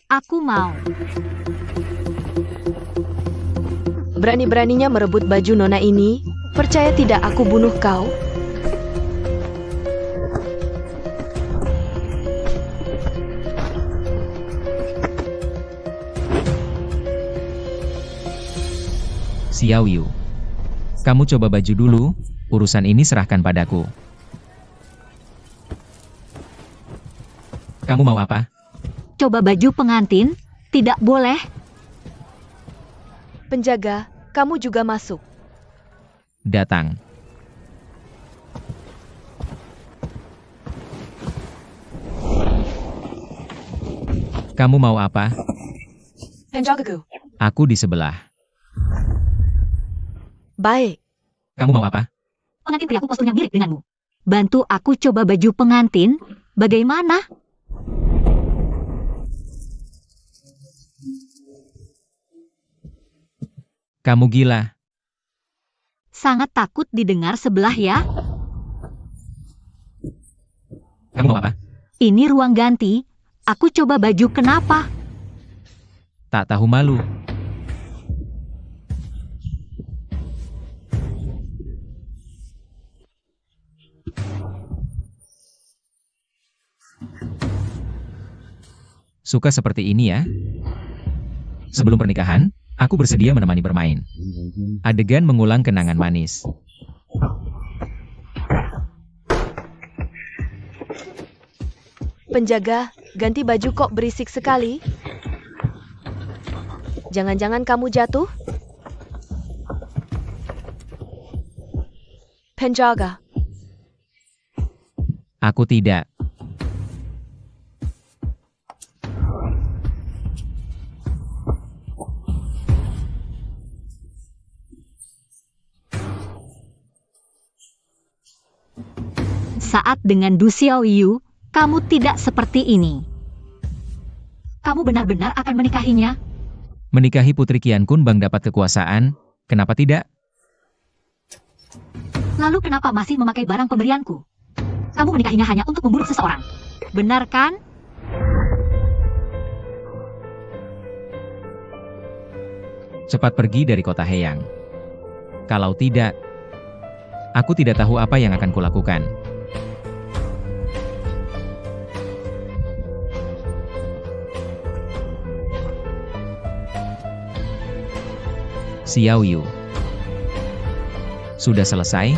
Aku mau. Berani-beraninya merebut baju nona ini. Percaya tidak aku bunuh kau? Xiao Yu, kamu coba baju dulu, urusan ini serahkan padaku. Kamu mau apa? Coba baju pengantin? Tidak boleh. Penjaga, kamu juga masuk. Datang. Kamu mau apa? Penjagaku. Aku di sebelah. Baik. Kamu mau apa? Pengantin priaku posturnya mirip denganmu. Bantu aku coba baju pengantin. Bagaimana? Kamu gila. Sangat takut didengar sebelah ya. Kamu mau apa? Ini ruang ganti. Aku coba baju kenapa? Tak tahu malu. Suka seperti ini ya? Sebelum pernikahan, aku bersedia menemani bermain. Adegan mengulang kenangan manis. Penjaga, ganti baju kok berisik sekali? Jangan-jangan kamu jatuh? Penjaga. Aku tidak. Saat dengan Du Xiaoyu, kamu tidak seperti ini. Kamu benar-benar akan menikahinya? Menikahi Putri Qian Kun Bang dapat kekuasaan, kenapa tidak? Lalu kenapa masih memakai barang pemberianku? Kamu menikahinya hanya untuk membunuh seseorang. Benar kan? Cepat pergi dari kota Heyang. Kalau tidak, aku tidak tahu apa yang akan kulakukan. Xiao Yu. Sudah selesai?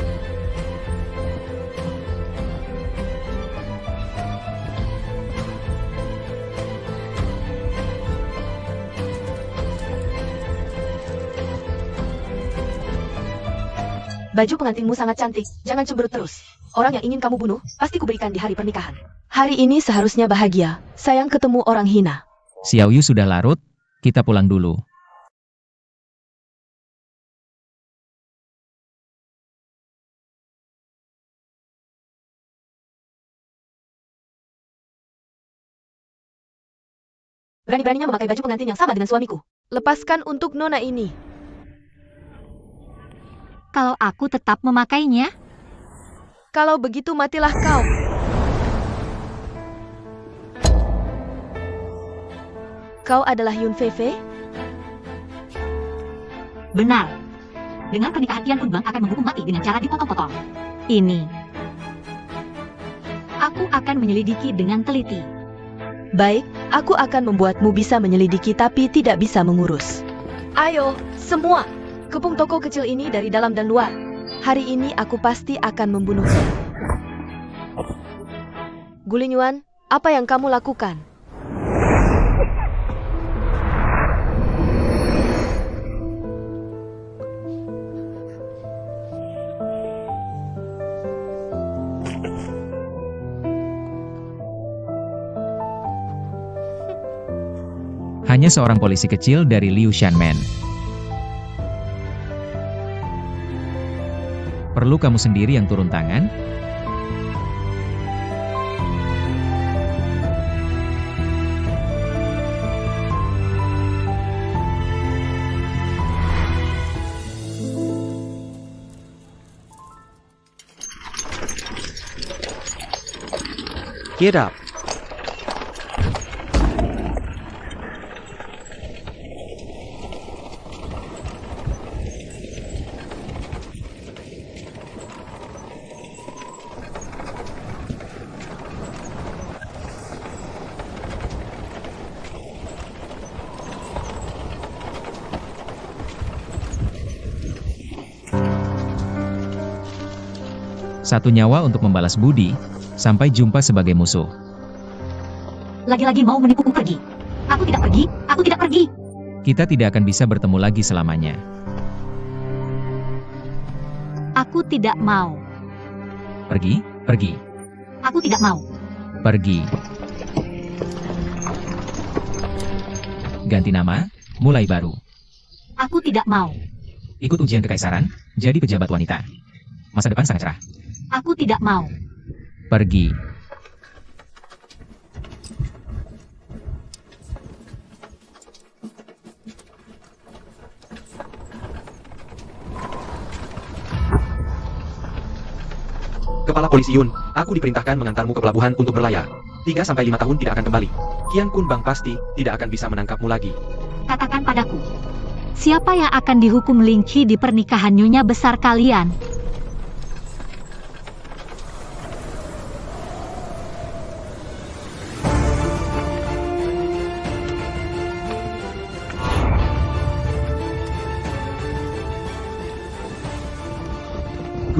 Baju pengantinmu sangat cantik, jangan cemberut terus. Orang yang ingin kamu bunuh, pasti kuberikan di hari pernikahan. Hari ini seharusnya bahagia, sayang ketemu orang hina. Xiao Yu sudah larut, kita pulang dulu. Berani-beraninya memakai baju pengantin yang sama dengan suamiku. Lepaskan untuk nona ini. Kalau aku tetap memakainya, Kalau begitu matilah kau. Kau adalah Yun Feifei? benar. Dengan pernikahan Tian Kun Bang akan menghukum mati dengan cara dipotong-potong. Ini. Aku akan menyelidiki dengan teliti. Baik, aku akan membuatmu bisa menyelidiki tapi tidak bisa mengurus. Ayo, semua, kepung toko kecil ini dari dalam dan luar. Hari ini aku pasti akan membunuhnya. Guling Yuan, apa yang kamu lakukan? Hanya seorang polisi kecil dari Liu Shanmen. Perlu kamu sendiri yang turun tangan? Get up. Satu nyawa untuk membalas budi, sampai jumpa sebagai musuh. Lagi-lagi mau menipuku pergi. Aku tidak pergi, aku tidak pergi. Kita tidak akan bisa bertemu lagi selamanya. Aku tidak mau. Pergi, pergi, Aku tidak mau. pergi. Ganti nama, mulai baru. Aku tidak mau. Ikut ujian kekaisaran, jadi pejabat wanita. Masa depan sangat cerah. Aku tidak mau. Pergi. Kepala Polisi Yun, aku diperintahkan mengantarmu ke pelabuhan untuk berlayar. 3-5 tahun tidak akan kembali. Qian Kun Bang pasti tidak akan bisa menangkapmu lagi. Katakan padaku. Siapa yang akan dihukum Ling Qi di pernikahan nyonya besar kalian?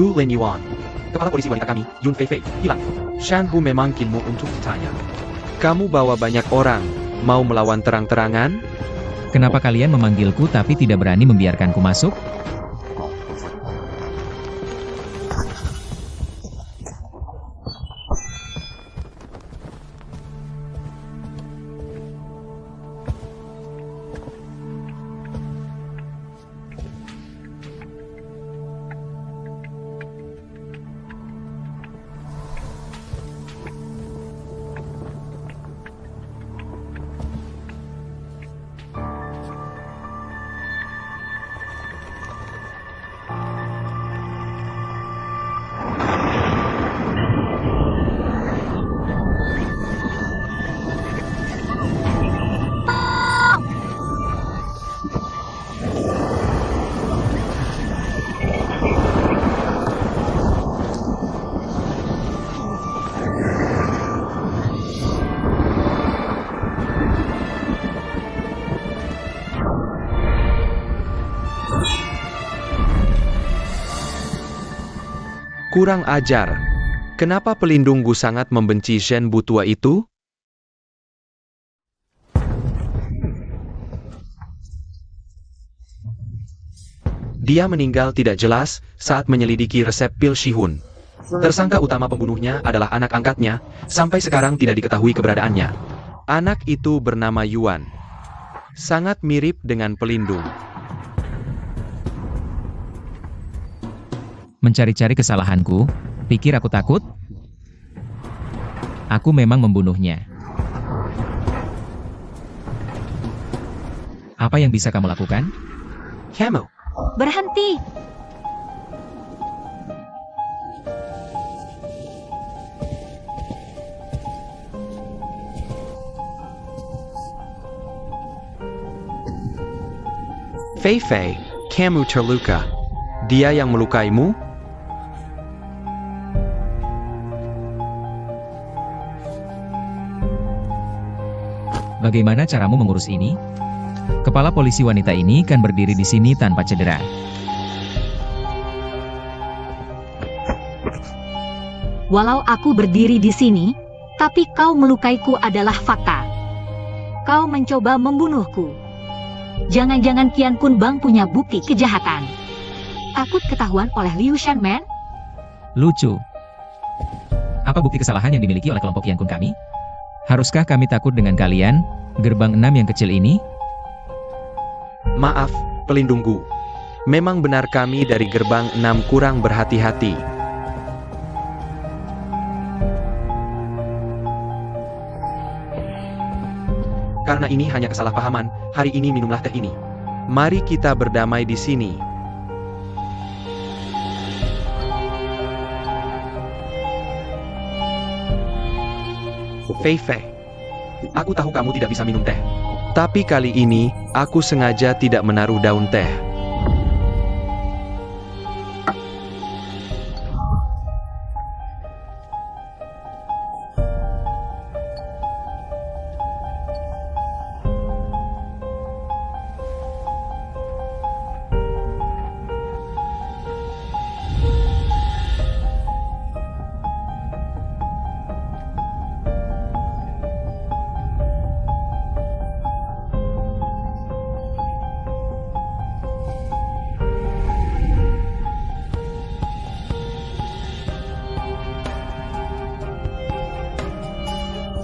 Gu Len Yuan. Kepala polisi wanita kami, Yun Fei Fei, hilang. Shan Bu memanggilmu untuk ditanya. Kamu bawa banyak orang, mau melawan terang-terangan? Kenapa kalian memanggilku tapi tidak berani membiarkanku masuk? Kurang ajar. Kenapa pelindung Gu sangat membenci Shen Bu tua itu? Dia meninggal tidak jelas saat menyelidiki resep pil Shihun. Tersangka utama pembunuhnya adalah anak angkatnya, sampai sekarang tidak diketahui keberadaannya. Anak itu bernama Yuan. Sangat mirip dengan pelindung. Mencari-cari kesalahanku, pikir aku takut? Aku memang membunuhnya. Apa yang bisa kamu lakukan? Kamu. Berhenti! Fei Fei, kamu terluka. Dia yang melukaimu? Bagaimana caramu mengurus ini? Kepala polisi wanita ini kan berdiri di sini tanpa cedera. Walau aku berdiri di sini, tapi kau melukaiku adalah fakta. Kau mencoba membunuhku. Jangan-jangan Qian Kun Bang punya bukti kejahatan. Takut ketahuan oleh Liu Shanman? Lucu. Apa bukti kesalahan yang dimiliki oleh kelompok Qian Kun kami? Haruskah kami takut dengan kalian, gerbang 6 yang kecil ini? Maaf, pelindung Gu. Memang benar kami dari gerbang 6 kurang berhati-hati. Karena ini hanya kesalahpahaman, hari ini minumlah teh ini. Mari kita berdamai di sini. Fei Fei, aku tahu kamu tidak bisa minum teh. Tapi kali ini, aku sengaja tidak menaruh daun teh.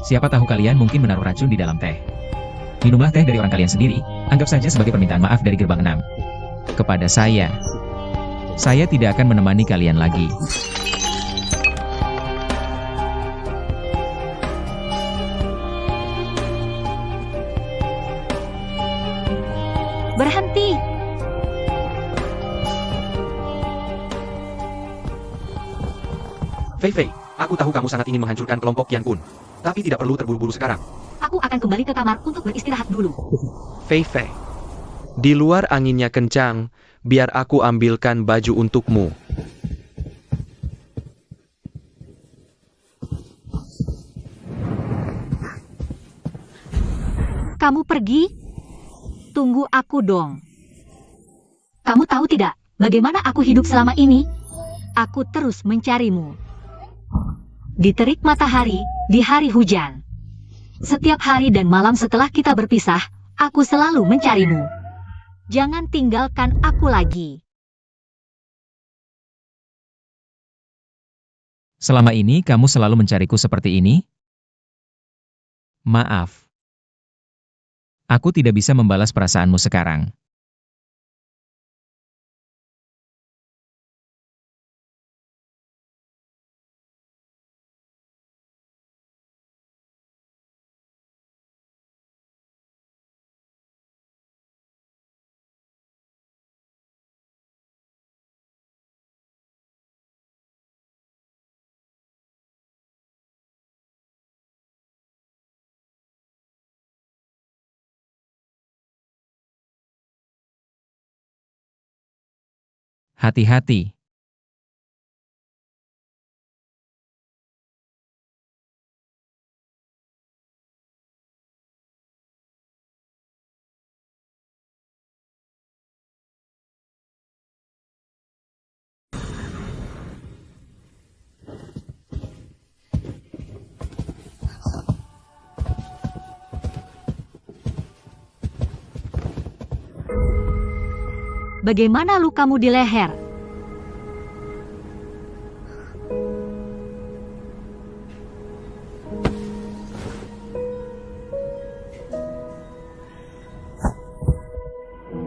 Siapa tahu kalian mungkin menaruh racun di dalam teh. Minumlah teh dari orang kalian sendiri, anggap saja sebagai permintaan maaf dari gerbang 6. Kepada saya tidak akan menemani kalian lagi. Berhenti! Fei Fei, aku tahu kamu sangat ingin menghancurkan kelompok Qian Kun. Tapi tidak perlu terburu-buru sekarang. Aku akan kembali ke kamar untuk beristirahat dulu. Fei Fei, di luar anginnya kencang, biar aku ambilkan baju untukmu. Kamu pergi? Tunggu aku dong. Kamu tahu tidak, bagaimana aku hidup selama ini? Aku terus mencarimu. Di terik matahari, di hari hujan. Setiap hari dan malam setelah kita berpisah, aku selalu mencarimu. Jangan tinggalkan aku lagi. Selama ini kamu selalu mencariku seperti ini? Maaf. Aku tidak bisa membalas perasaanmu sekarang. Hati-hati. Bagaimana lukamu di leher?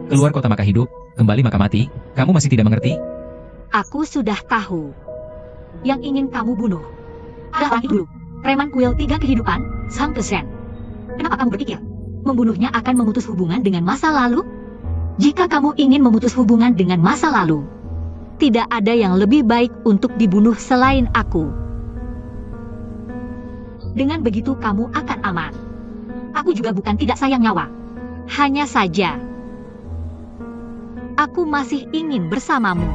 Keluar kota maka hidup, kembali maka mati. Kamu masih tidak mengerti? Aku sudah tahu. Yang ingin kamu bunuh adalah orang itu dulu. Preman kuil 3 kehidupan, Sang Kesen. Kenapa kamu berpikir membunuhnya akan memutus hubungan dengan masa lalu? Jika kamu ingin memutus hubungan dengan masa lalu, tidak ada yang lebih baik untuk dibunuh selain aku. Dengan begitu kamu akan aman. Aku juga bukan tidak sayang nyawa. Hanya saja, aku masih ingin bersamamu.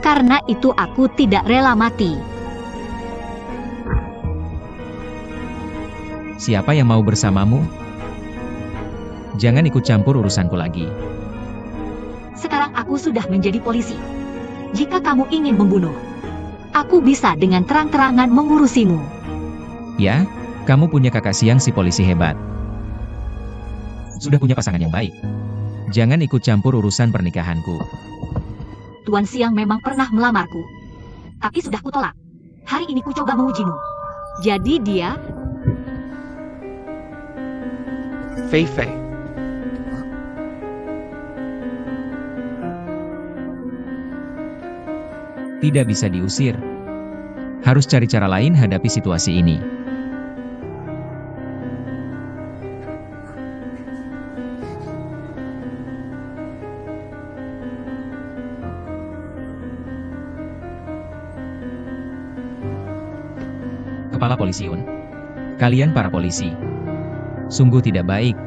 Karena itu aku tidak rela mati. Siapa yang mau bersamamu? Jangan ikut campur urusanku lagi. Sekarang aku sudah menjadi polisi. Jika kamu ingin membunuh, aku bisa dengan terang-terangan mengurusimu. Ya, kamu punya kakak siang si polisi hebat. Sudah punya pasangan yang baik. Jangan ikut campur urusan pernikahanku. Tuan Siang memang pernah melamarku. Tapi sudah kutolak. Hari ini ku coba mengujimu. Jadi dia... Fei Fei, Tidak bisa diusir. Harus cari cara lain hadapi situasi ini. Kepala Polisi Un. Kalian para polisi. Sungguh tidak baik.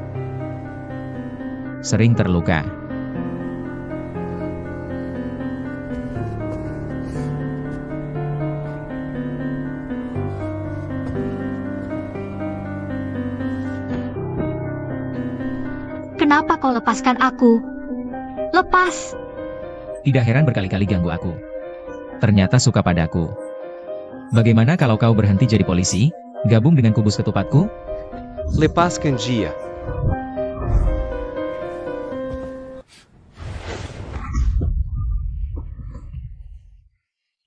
Sering terluka. Kenapa kau lepaskan aku? Lepas! Tidak heran berkali-kali ganggu aku. Ternyata suka padaku. Bagaimana kalau kau berhenti jadi polisi, gabung dengan kubus ketupatku? lepaskan dia.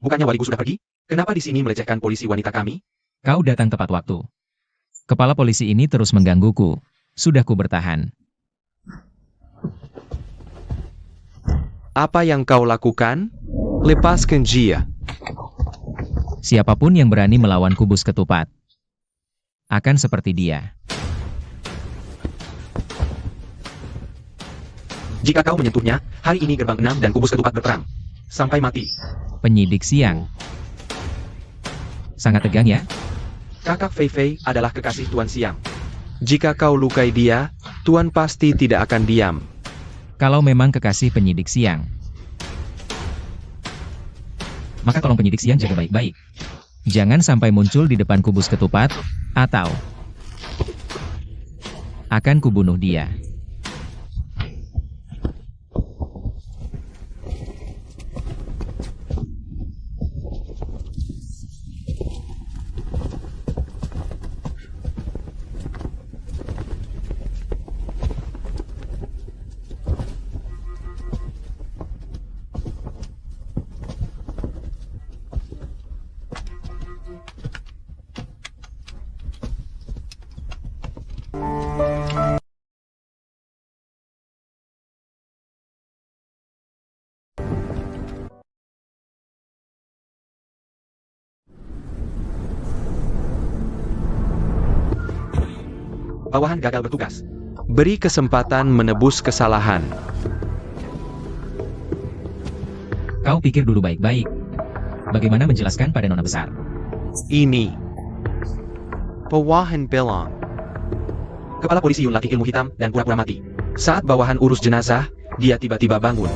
Bukannya waliku sudah pergi? Kenapa di sini melecehkan polisi wanita kami? Kau datang tepat waktu. Kepala polisi ini terus menggangguku. Sudah ku bertahan. Apa yang kau lakukan? Lepaskan dia. Siapapun yang berani melawan kubus ketupat akan seperti dia. Jika kau menyentuhnya, hari ini gerbang 6 dan kubus ketupat berperang. Sampai mati. Penyidik Siang. Sangat tegang ya? Kakak Fei Fei adalah kekasih Tuan Siang. Jika kau lukai dia, Tuan pasti tidak akan diam. Kalau memang kekasih penyidik Siang, maka tolong penyidik Siang jaga baik-baik. Jangan sampai muncul di depan kubus ketupat, atau akan kubunuh dia. Bawahan gagal bertugas. Beri kesempatan menebus kesalahan. Kau pikir dulu baik-baik. Bagaimana menjelaskan pada nona besar? Ini bawahan bilang. Kepala polisi Yun latih ilmu hitam dan pura-pura mati. Saat bawahan urus jenazah, dia tiba-tiba bangun.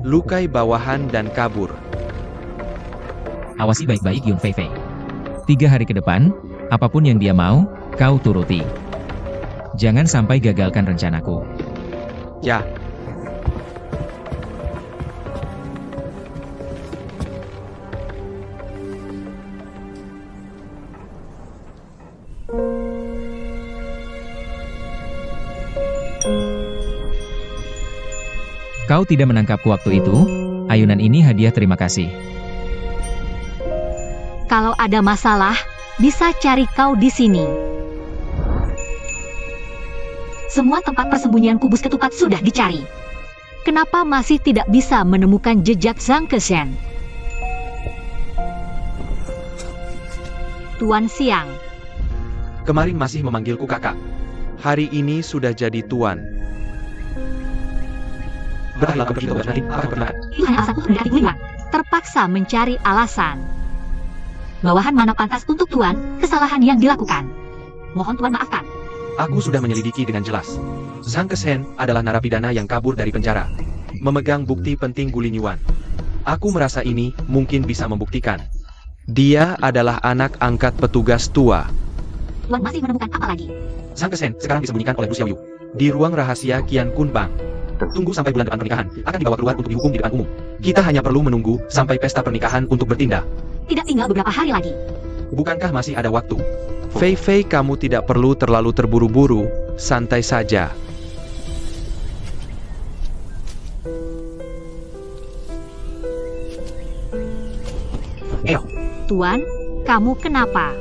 Lukai bawahan dan kabur. Awasi baik-baik Yun Fei Fei. 3 hari ke depan, apapun yang dia mau, kau turuti. Jangan sampai gagalkan rencanaku. Ya. Kau tidak menangkapku waktu itu? Ayunan ini hadiah terima kasih. Kalau ada masalah, bisa cari kau di sini. Semua tempat persembunyian kubus ketupat sudah dicari. Kenapa masih tidak bisa menemukan jejak Zhang Kesian? Tuan Siang. Kemarin masih memanggilku kakak. Hari ini sudah jadi tuan. Berakhirlah kau pergi ke nanti, akan berlaku. Itu hanya alasanku mendekati Guliwan. Terpaksa mencari alasan. Bawahan mana pantas untuk Tuan, kesalahan yang dilakukan. Mohon Tuan maafkan. Aku sudah menyelidiki dengan jelas. Zhang Kesen adalah narapidana yang kabur dari penjara. Memegang bukti penting Gulinyuan. Aku merasa ini mungkin bisa membuktikan. Dia adalah anak angkat petugas tua. Tuan masih menemukan apa lagi? Zhang Kesen sekarang disembunyikan oleh Bu Xiaoyu di ruang rahasia Qian Kun Bang. Tunggu sampai bulan depan pernikahan, akan dibawa keluar untuk dihukum di depan umum. Kita hanya perlu menunggu sampai pesta pernikahan untuk bertindak. Tidak tinggal beberapa hari lagi. Bukankah masih ada waktu? Fei Fei, kamu tidak perlu terlalu terburu-buru, santai saja. Tuan, kamu kenapa?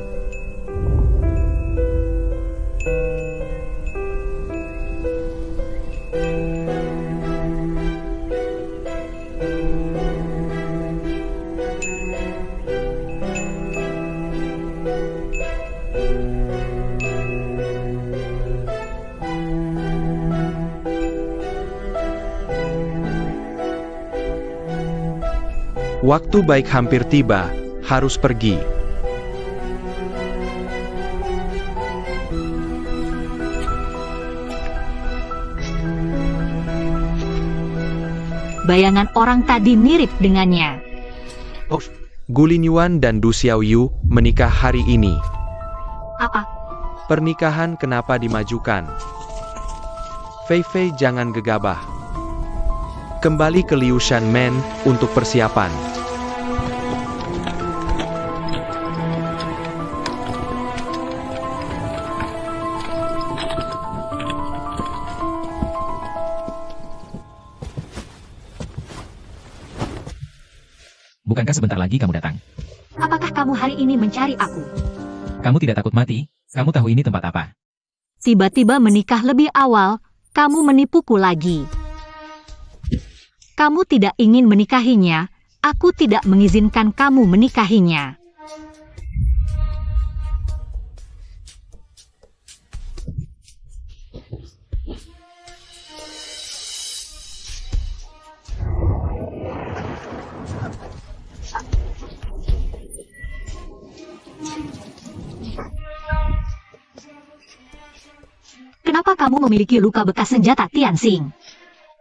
Waktu baik hampir tiba, harus pergi. Bayangan orang tadi mirip dengannya. Oh, Gulinyuan dan Du Xiaoyu menikah hari ini. Apa? Pernikahan kenapa dimajukan? Fei Fei, jangan gegabah. Kembali ke Liu Shanmen untuk persiapan. Bukankah sebentar lagi kamu datang? Apakah kamu hari ini mencari aku? Kamu tidak takut mati? Kamu tahu ini tempat apa? Tiba-tiba menikah lebih awal, kamu menipuku lagi. Kamu tidak ingin menikahinya, aku tidak mengizinkan kamu menikahinya. Kenapa kamu memiliki luka bekas senjata Tianxing?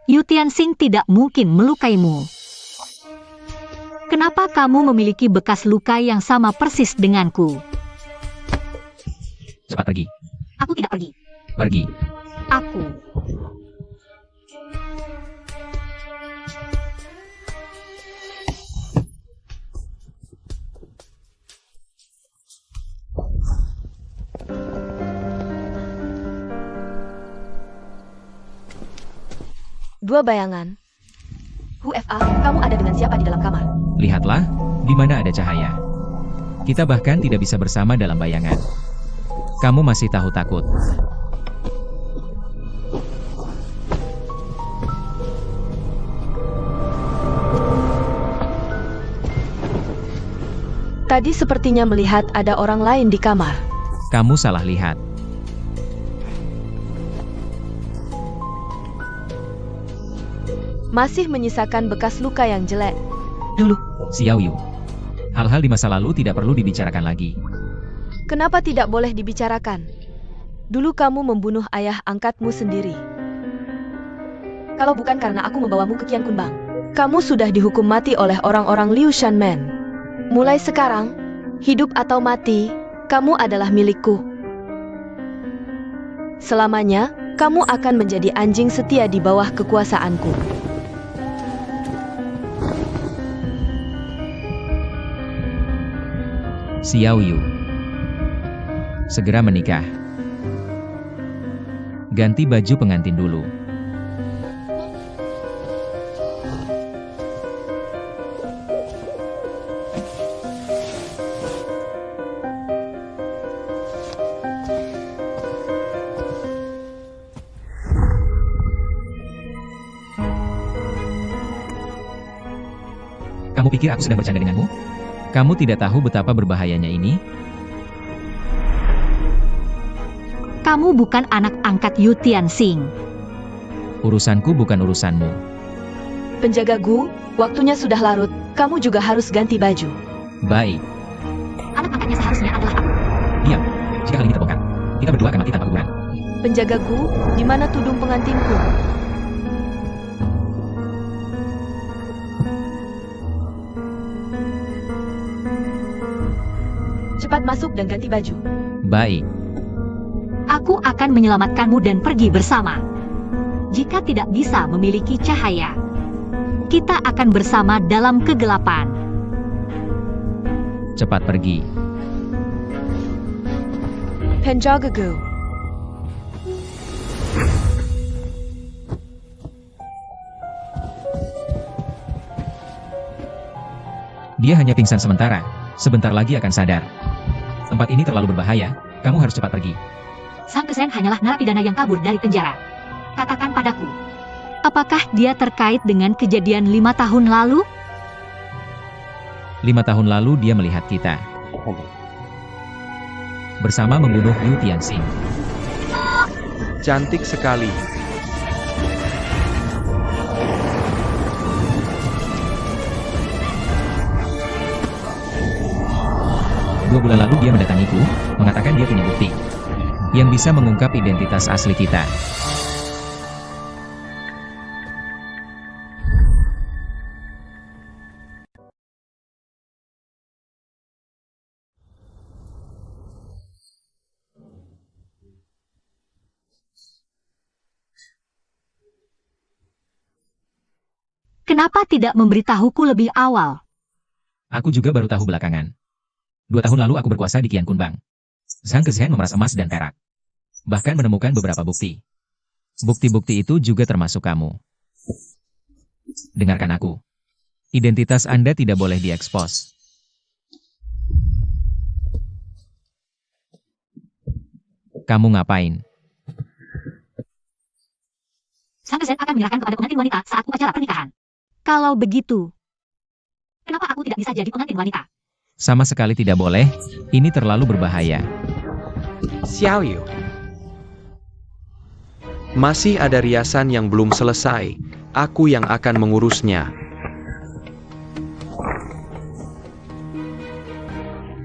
Yu Tianxing tidak mungkin melukaimu. Kenapa kamu memiliki bekas luka yang sama persis denganku? Cepat pergi. Aku tidak pergi. Pergi. Aku. Dua bayangan. Hufa, kamu ada dengan siapa di dalam kamar? Lihatlah, di mana ada cahaya. Kita bahkan tidak bisa bersama dalam bayangan. Kamu masih tahu takut. Tadi sepertinya melihat ada orang lain di kamar. Kamu salah lihat. Masih menyisakan bekas luka yang jelek. Dulu, Xiao Yu. Hal-hal di masa lalu tidak perlu dibicarakan lagi. Kenapa tidak boleh dibicarakan? Dulu kamu membunuh ayah angkatmu sendiri. Kalau bukan karena aku membawamu ke Qian Kunbang, kamu sudah dihukum mati oleh orang-orang Liu Shanmen. Mulai sekarang, hidup atau mati, kamu adalah milikku. Selamanya, kamu akan menjadi anjing setia di bawah kekuasaanku. Xiao Yu. Segera menikah. Ganti baju pengantin dulu. Kamu pikir aku sedang bercanda denganmu? Kamu tidak tahu betapa berbahayanya ini? Kamu bukan anak angkat Yu Tianxing. Urusanku bukan urusanmu. Penjaga Gu, waktunya sudah larut, kamu juga harus ganti baju. Baik. Anak angkatnya seharusnya adalah aku. Diam. Jika hal ini terbongkar, kita berdua akan mati tanpa kuburan. Penjaga Gu, di mana tudung pengantinku? Cepat masuk dan ganti baju. Baik. Aku akan menyelamatkanmu dan pergi bersama. Jika tidak bisa memiliki cahaya, kita akan bersama dalam kegelapan. Cepat pergi. Penjaga Gu. Dia hanya pingsan sementara. Sebentar lagi akan sadar. Tempat ini terlalu berbahaya. Kamu harus cepat pergi. Sang Kesen hanyalah narapidana yang kabur dari penjara. Katakan padaku, apakah dia terkait dengan kejadian 5 tahun lalu? 5 tahun lalu dia melihat kita. Bersama membunuh Yu Tianxing. Cantik sekali. 2 bulan lalu dia mendatangiku, mengatakan dia punya bukti yang bisa mengungkap identitas asli kita. Kenapa tidak memberitahuku lebih awal? Aku juga baru tahu belakangan. 2 tahun lalu aku berkuasa di Qian Kunbang. Zhang Kezhen memeras emas dan perak. Bahkan menemukan beberapa bukti. Bukti-bukti itu juga termasuk kamu. Dengarkan aku. Identitas Anda tidak boleh diekspos. Kamu ngapain? Sang Zed akan menyerahkan kepada pengantin wanita saat upacara pernikahan. Kalau begitu, kenapa aku tidak bisa jadi pengantin wanita? Sama sekali tidak boleh, ini terlalu berbahaya. Xiao Yu. Masih ada riasan yang belum selesai. Aku yang akan mengurusnya.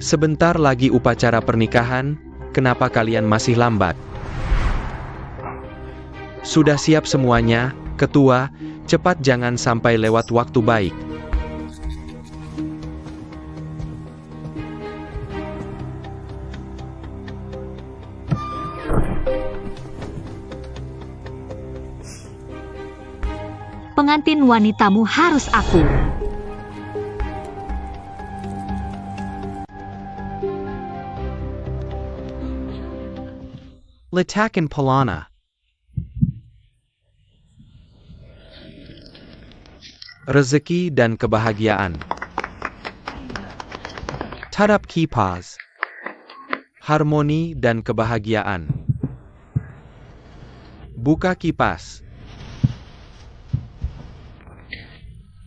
Sebentar lagi upacara pernikahan, kenapa kalian masih lambat? Sudah siap semuanya, ketua, cepat jangan sampai lewat waktu baik. Pengantin wanitamu harus aku. Letakan pelana. Rezeki dan kebahagiaan. Tarap kipas. Harmoni dan kebahagiaan. Buka kipas.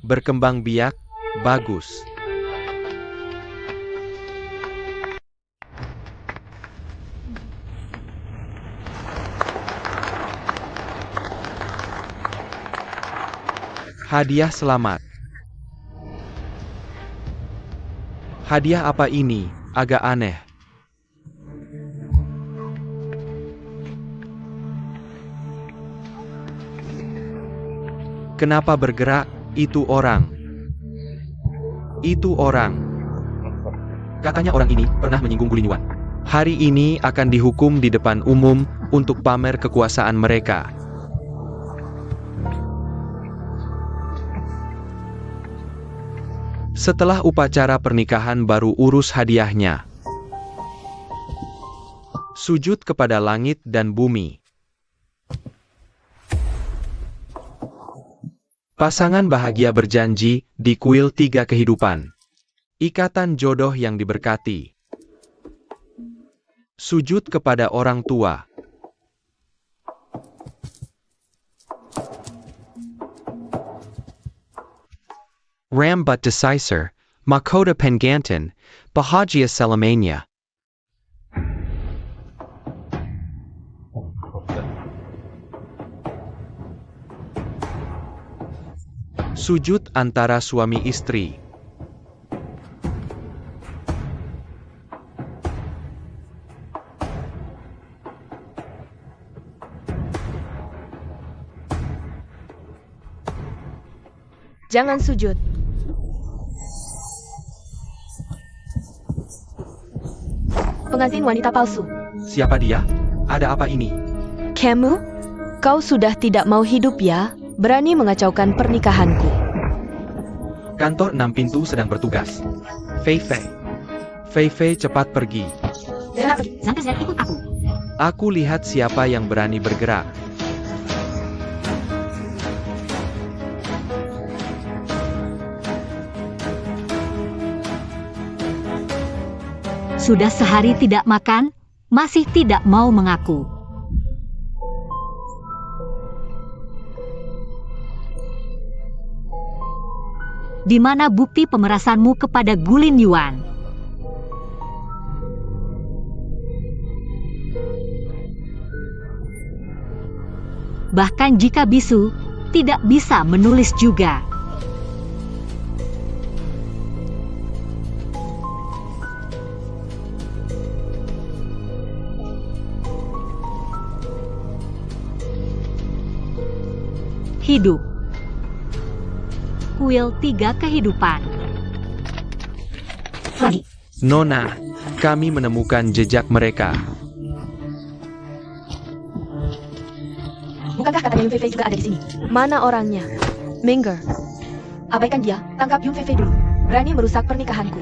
Berkembang biak, bagus. Hadiah selamat. Hadiah apa ini? Agak aneh. Kenapa bergerak? Itu orang. Itu orang. Katanya orang ini pernah menyinggung Guling Yuan. Hari ini akan dihukum di depan umum untuk pamer kekuasaan mereka. Setelah upacara pernikahan baru urus hadiahnya. Sujud kepada langit dan bumi. Pasangan bahagia berjanji di kuil 3 kehidupan. Ikatan jodoh yang diberkati. Sujud kepada orang tua. Rambat Decisor, Mahkota Pengantin, Bahagia Selamanya. Sujud antara suami istri. Jangan sujud. Pengantin wanita palsu. Siapa dia? Ada apa ini? Kamu? Kau sudah tidak mau hidup ya? Berani mengacaukan pernikahanku. Kantor 6 pintu sedang bertugas. Fei Fei. Fei Fei cepat pergi. Sang Zed ikut aku. Aku lihat siapa yang berani bergerak. Sudah sehari tidak makan, masih tidak mau mengaku. Di mana bukti pemerasanmu kepada Guling Yuan? Bahkan jika bisu, tidak bisa menulis juga. Hidup. Kuil 3 kehidupan. Lagi. Nona, kami menemukan jejak mereka. Bukankah katanya Yung Fei juga ada di sini? Mana orangnya? Minger. Abaikan dia, tangkap Yung Fei dulu. Berani merusak pernikahanku.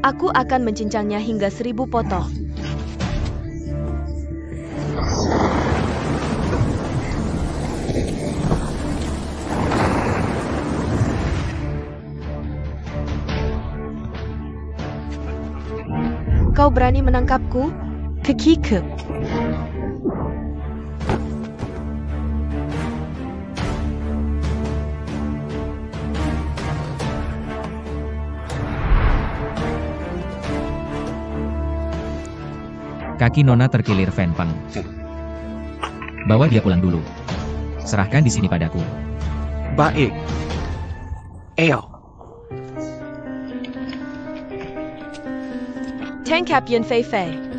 Aku akan mencincangnya hingga 1000 potong. Kau berani menangkapku? Kekikep. Kaki Nona terkilir Fen Peng. Bawa dia pulang dulu. Serahkan di sini padaku. Baik. Eo. Tang Kapien Fei Fei.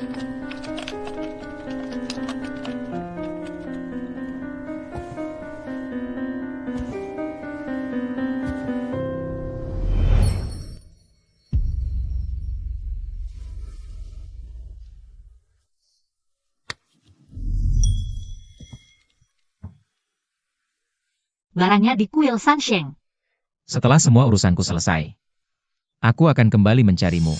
Barangnya di kuil Sansheng. Setelah semua urusanku selesai, aku akan kembali mencarimu.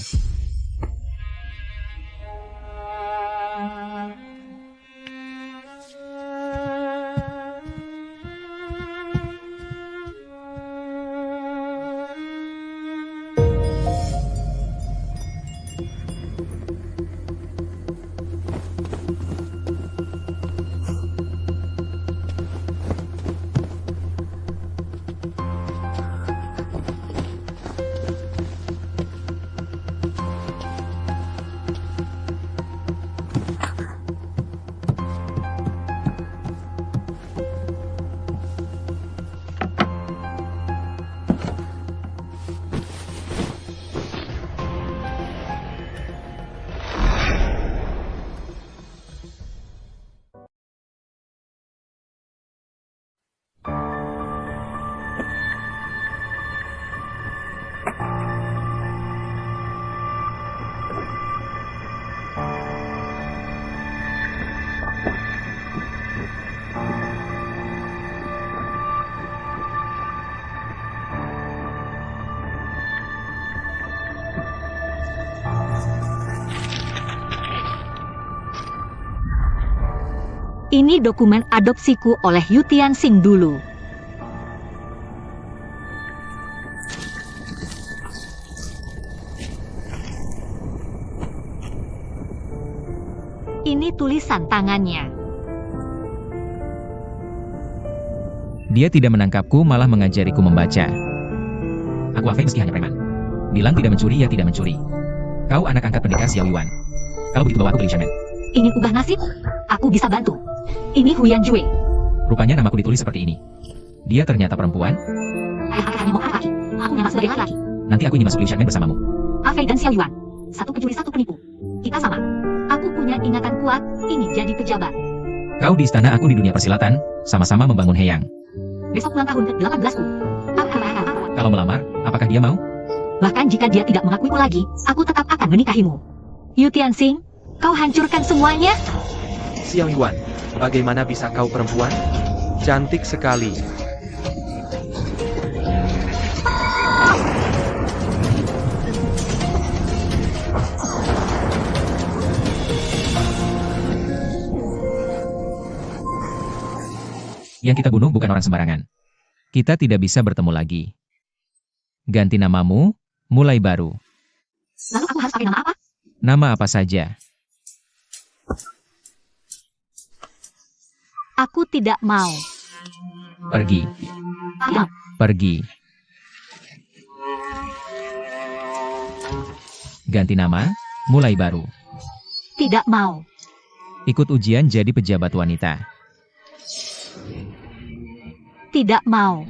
Ini dokumen adopsiku oleh Yu Tianxing dulu. Ini tulisan tangannya. Dia tidak menangkapku, malah mengajariku membaca. Aku Afei meski hanya preman. Bilang tidak mencuri, ya tidak mencuri. Kau anak angkat pendekar Xiao Yuan. Kalau begitu bawa aku ke Liu Shenmen. Ingin ubah nasib? Aku bisa bantu. Ini Huyan Jue. Rupanya namaku ditulis seperti ini. Dia ternyata perempuan. Ayah mau apa lagi? Aku nyamar sebagai laki-laki. Nanti aku ingin masuk Liu Shenmen bersamamu. Afei dan Xiao Yuan. Satu pencuri, satu penipu. Kita sama. Aku punya ingatan kuat, ingin jadi pejabat. Kau di istana, aku di dunia persilatan, sama-sama membangun Heyang. Besok ulang tahun ke-18ku. Kalau melamar, apakah dia mau? Bahkan jika dia tidak mengakuiku lagi, aku tetap akan menikahimu. Yu Tianxing, kau hancurkan semuanya? Xiao Yuan, bagaimana bisa kau perempuan? Cantik sekali. Yang kita bunuh bukan orang sembarangan. Kita tidak bisa bertemu lagi. Ganti namamu, mulai baru. Lalu aku harus pakai nama apa? Nama apa saja. Aku tidak mau. Pergi. Tidak. Pergi. Ganti nama, mulai baru. Tidak mau. Ikut ujian jadi pejabat wanita. Tidak mau.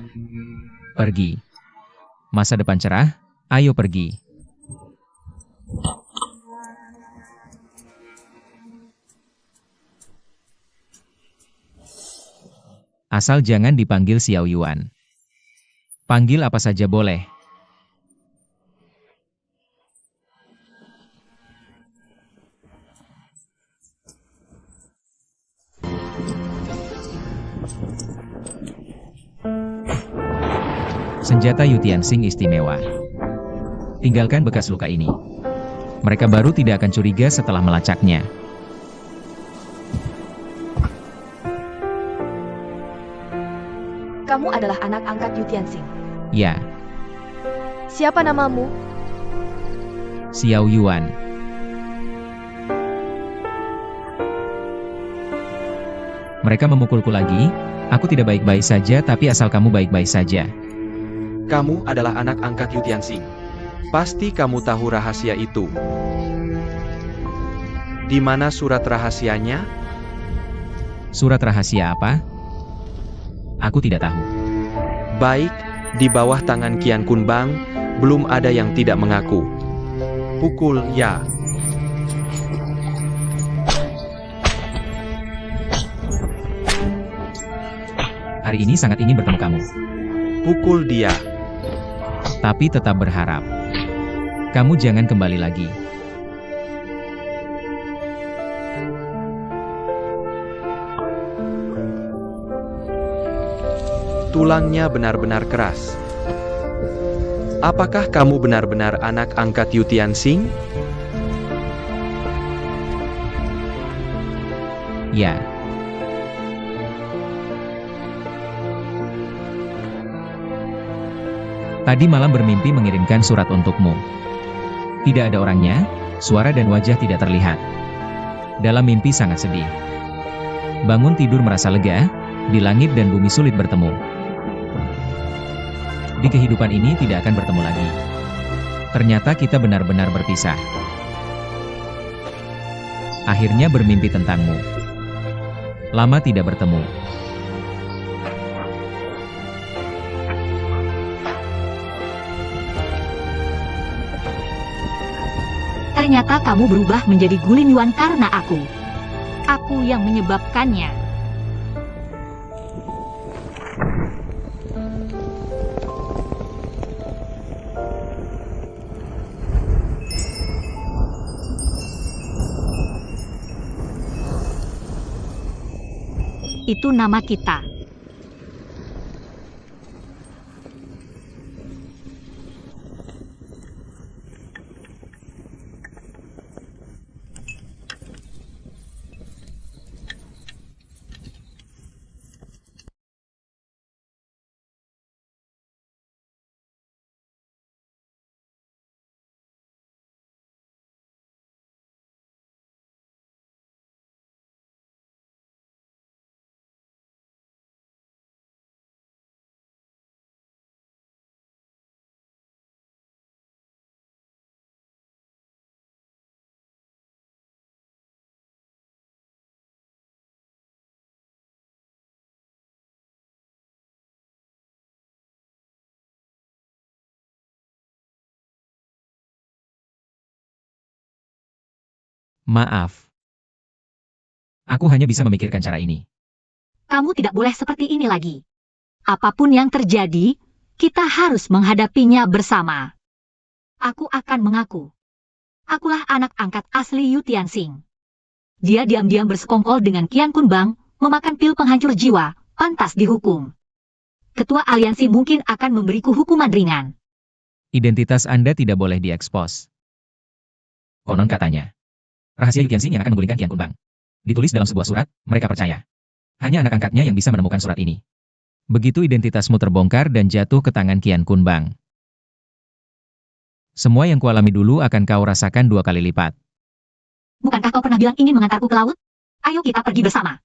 Pergi. Masa depan cerah, ayo pergi. Asal jangan dipanggil Xiao Yuan. Panggil apa saja boleh. Senjata Yu Tianxing istimewa. Tinggalkan bekas luka ini. Mereka baru tidak akan curiga setelah melacaknya. Kamu adalah anak angkat Yu Tianxing. Ya, Siapa namamu? Xiao Yuan. Mereka memukulku lagi. Aku tidak baik-baik saja, tapi asal kamu baik-baik saja. Kamu adalah anak angkat Yu Tianxing. Pasti kamu tahu rahasia itu. Di mana surat rahasianya? Surat rahasia apa? Aku tidak tahu. Baik, di bawah tangan Qian Kun Bang, belum ada yang tidak mengaku. Pukul ya. Hari ini sangat ingin bertemu kamu. Pukul dia. Tapi tetap berharap. Kamu jangan kembali lagi. Tulangnya benar-benar keras. Apakah kamu benar-benar anak angkat Yu Tianxing? Ya. Tadi malam bermimpi mengirimkan surat untukmu. Tidak ada orangnya, suara dan wajah tidak terlihat. Dalam mimpi sangat sedih. Bangun tidur merasa lega, di langit dan bumi sulit bertemu. Di kehidupan ini tidak akan bertemu lagi. Ternyata kita benar-benar berpisah. Akhirnya bermimpi tentangmu. Lama tidak bertemu. Ternyata kamu berubah menjadi Gulin Yuan karena aku. Aku yang menyebabkannya. Itu nama kita. Maaf. Aku hanya bisa memikirkan cara ini. Kamu tidak boleh seperti ini lagi. Apapun yang terjadi, kita harus menghadapinya bersama. Aku akan mengaku. Akulah anak angkat asli Yu Tianxing. Dia diam-diam bersekongkol dengan Qian Kun Bang, memakan pil penghancur jiwa, pantas dihukum. Ketua aliansi mungkin akan memberiku hukuman ringan. Identitas Anda tidak boleh diekspos. Konon katanya. Rahasia Yu Tianxing yang akan menggulingkan Qian Kun Bang. Ditulis dalam sebuah surat, mereka percaya. Hanya anak angkatnya yang bisa menemukan surat ini. Begitu identitasmu terbongkar dan jatuh ke tangan Qian Kun Bang. Semua yang kualami dulu akan kau rasakan 2 kali lipat. Bukankah kau pernah bilang ingin mengantarku ke laut? Ayo kita pergi bersama.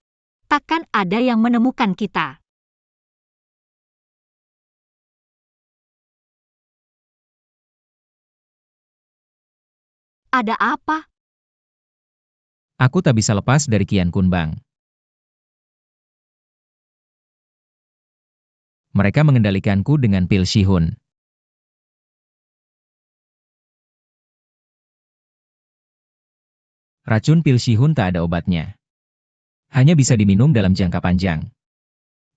Takkan ada yang menemukan kita. Ada apa? Aku tak bisa lepas dari Qian Kun Bang. Mereka mengendalikanku dengan pil Shihun. Racun pil Shihun tak ada obatnya. Hanya bisa diminum dalam jangka panjang.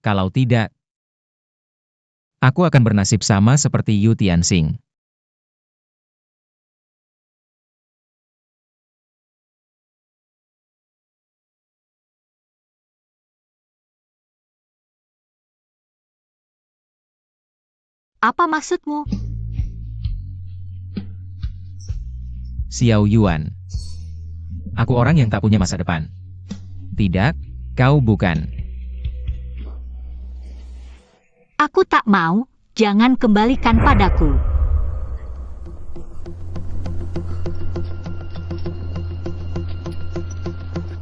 Kalau tidak, aku akan bernasib sama seperti Yu Tianxing. Apa maksudmu? Xiao Yuan. Aku orang yang tak punya masa depan. Tidak, kau bukan. Aku tak mau, jangan kembalikan padaku.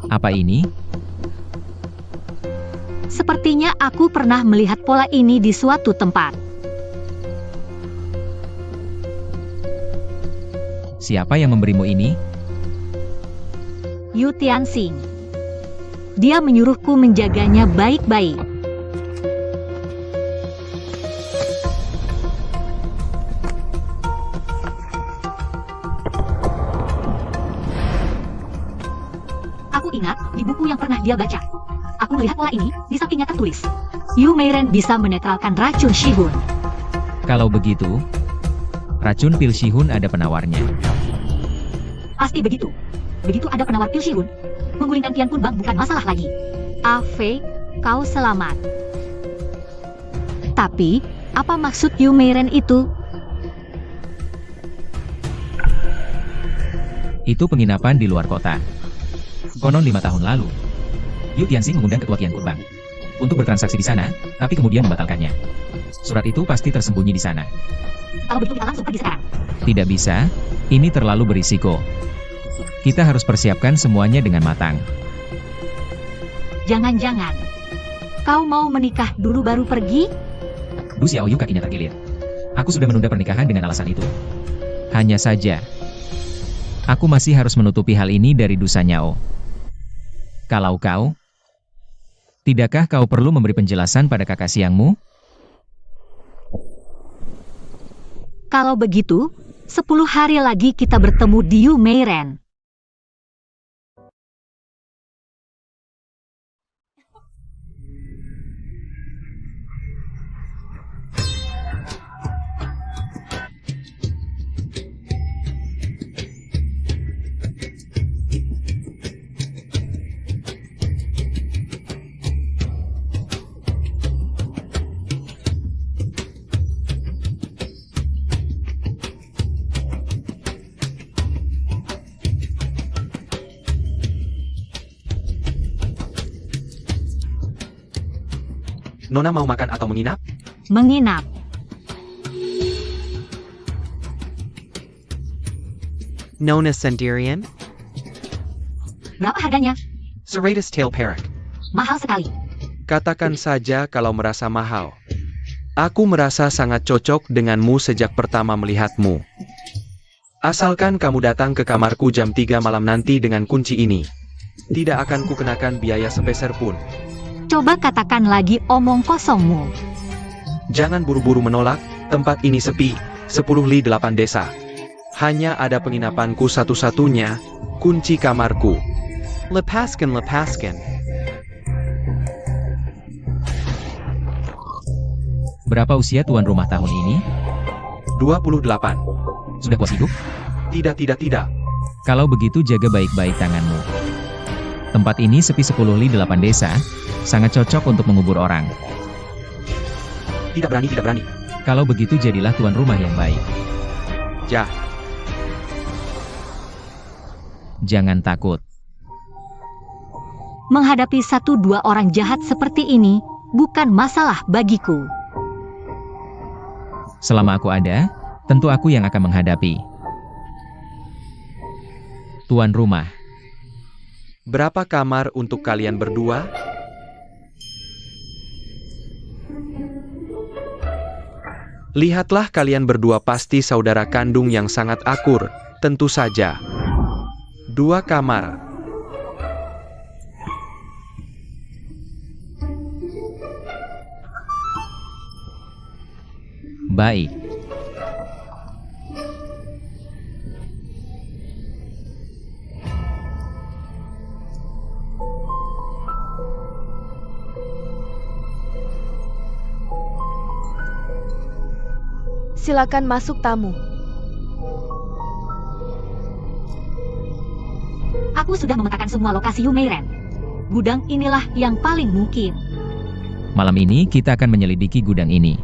Apa ini? Sepertinya aku pernah melihat pola ini di suatu tempat. Siapa yang memberimu ini? Yu Tianxing. Dia menyuruhku menjaganya baik-baik. Aku ingat di buku yang pernah dia baca. Aku melihat pola ini di sampingnya tertulis. Yu Meiren bisa menetralkan racun Shihun. Kalau begitu, racun pil Shihun ada penawarnya. Pasti begitu. Begitu ada penawar pil Shihun, menggulingkan Tian Kun Bang bukan masalah lagi. Fei, kau selamat. Tapi, apa maksud Yu Meiren itu? Itu penginapan di luar kota. Konon 5 tahun lalu, Yu Tianxing mengundang ketua Tian Kun Bang untuk bertransaksi di sana, tapi kemudian membatalkannya. Surat itu pasti tersembunyi di sana. Kalau begitu kita langsung pergi sekarang. Tidak bisa, ini terlalu berisiko. Kita harus persiapkan semuanya dengan matang. Jangan-jangan kau mau menikah dulu baru pergi? Bu Xiaoyu kakinya terkilir. Aku sudah menunda pernikahan dengan alasan itu. Hanya saja, aku masih harus menutupi hal ini dari Dusa Nyao. Kalau kau, tidakkah kau perlu memberi penjelasan pada kakak siangmu? Kalau begitu, 10 hari lagi kita bertemu di Yu Meiren. Nona mau makan atau menginap? Menginap. Nona Sendirian? Berapa harganya? Serratus tail perak. Mahal sekali. Katakan saja kalau merasa mahal. Aku merasa sangat cocok denganmu sejak pertama melihatmu. Asalkan kamu datang ke kamarku jam 3 malam nanti dengan kunci ini. Tidak akan kukenakan biaya sepeser pun. Coba katakan lagi omong kosongmu. Jangan buru-buru menolak, tempat ini sepi, 10 li 8 desa. Hanya ada penginapanku satu-satunya, kunci kamarku. Lepaskan. Berapa usia tuan rumah tahun ini? 28. Sudah puas hidup? Tidak. Kalau begitu jaga baik-baik tanganmu. Tempat ini sepi 10 li 8 desa, sangat cocok untuk mengubur orang. Tidak berani. Kalau begitu jadilah tuan rumah yang baik. Ya, Jangan takut. Menghadapi 1-2 orang jahat seperti ini, bukan masalah bagiku. Selama aku ada, tentu aku yang akan menghadapi. Tuan rumah, berapa kamar untuk kalian berdua? Lihatlah kalian berdua pasti saudara kandung yang sangat akur, tentu saja. 2 kamar. baik. Silakan masuk tamu. Aku sudah memetakan semua lokasi Yu Meiren. Gudang inilah yang paling mungkin. Malam ini kita akan menyelidiki gudang ini.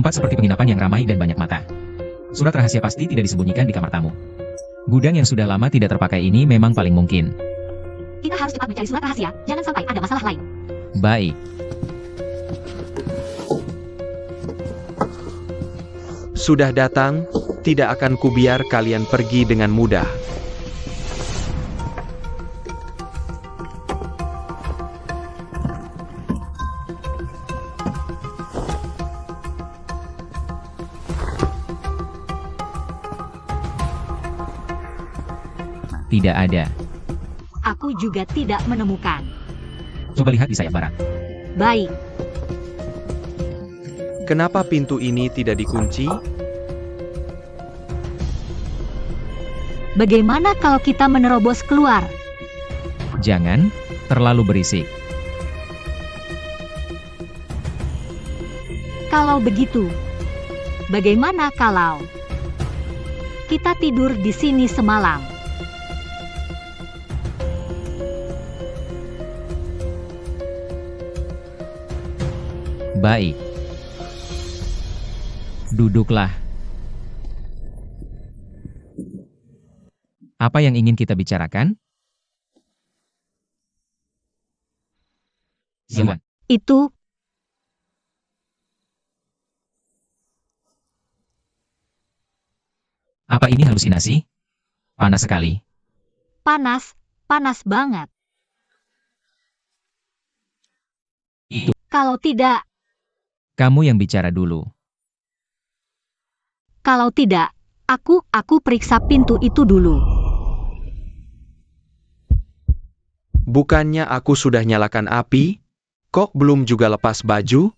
Tempat seperti penginapan yang ramai dan banyak mata. Surat rahasia pasti tidak disembunyikan di kamar tamu. Gudang yang sudah lama tidak terpakai ini memang paling mungkin. Kita harus cepat mencari surat rahasia, jangan sampai ada masalah lain. Baik. Sudah datang, tidak akan kubiar kalian pergi dengan mudah. Tidak ada. Aku juga tidak menemukan. Coba lihat di sayap barat. Baik, Kenapa pintu ini tidak dikunci? bagaimana kalau kita menerobos keluar? Jangan terlalu berisik. Kalau begitu, bagaimana kalau kita tidur di sini semalam? Baik. Duduklah. Apa yang ingin kita bicarakan? Yuan, Itu apa ini halusinasi? Panas sekali. panas, panas banget. Itu. Kalau tidak, Kamu yang bicara dulu. kalau tidak, aku periksa pintu itu dulu. Bukannya aku sudah nyalakan api? Kok belum juga lepas baju?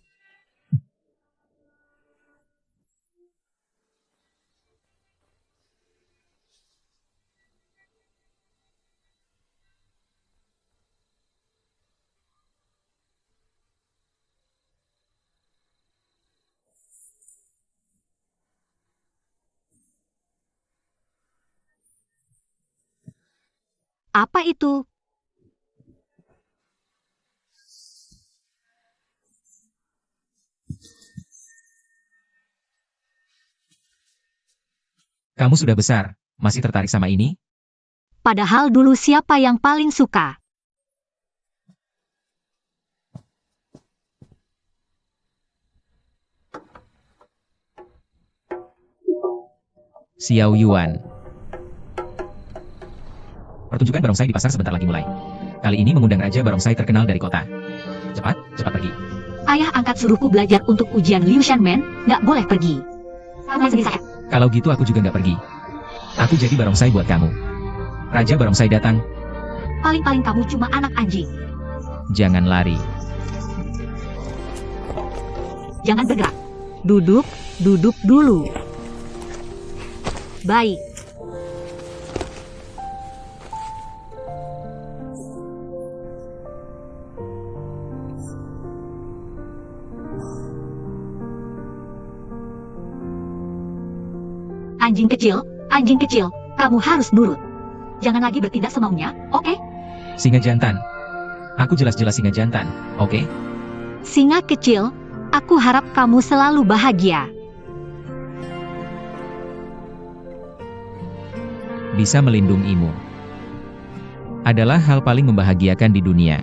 Apa itu? Kamu sudah besar, masih tertarik sama ini? Padahal dulu siapa yang paling suka? Xiao Yuan. Pertunjukan barongsai di pasar sebentar lagi mulai. Kali ini mengundang Raja Barongsai terkenal dari kota. Cepat, cepat pergi. Ayah angkat suruhku belajar untuk ujian Liu Shanmen, nggak boleh pergi. Kalau gitu aku juga nggak pergi. Aku jadi barongsai buat kamu. Raja Barongsai datang, Paling-paling kamu cuma anak anjing. jangan lari. Jangan bergerak. Duduk, duduk dulu. Baik. Anjing kecil, kamu harus nurut. Jangan lagi bertindak semaunya, oke? Singa jantan. Aku jelas-jelas singa jantan, oke? Singa kecil, aku harap kamu selalu bahagia. Bisa melindungimu adalah hal paling membahagiakan di dunia.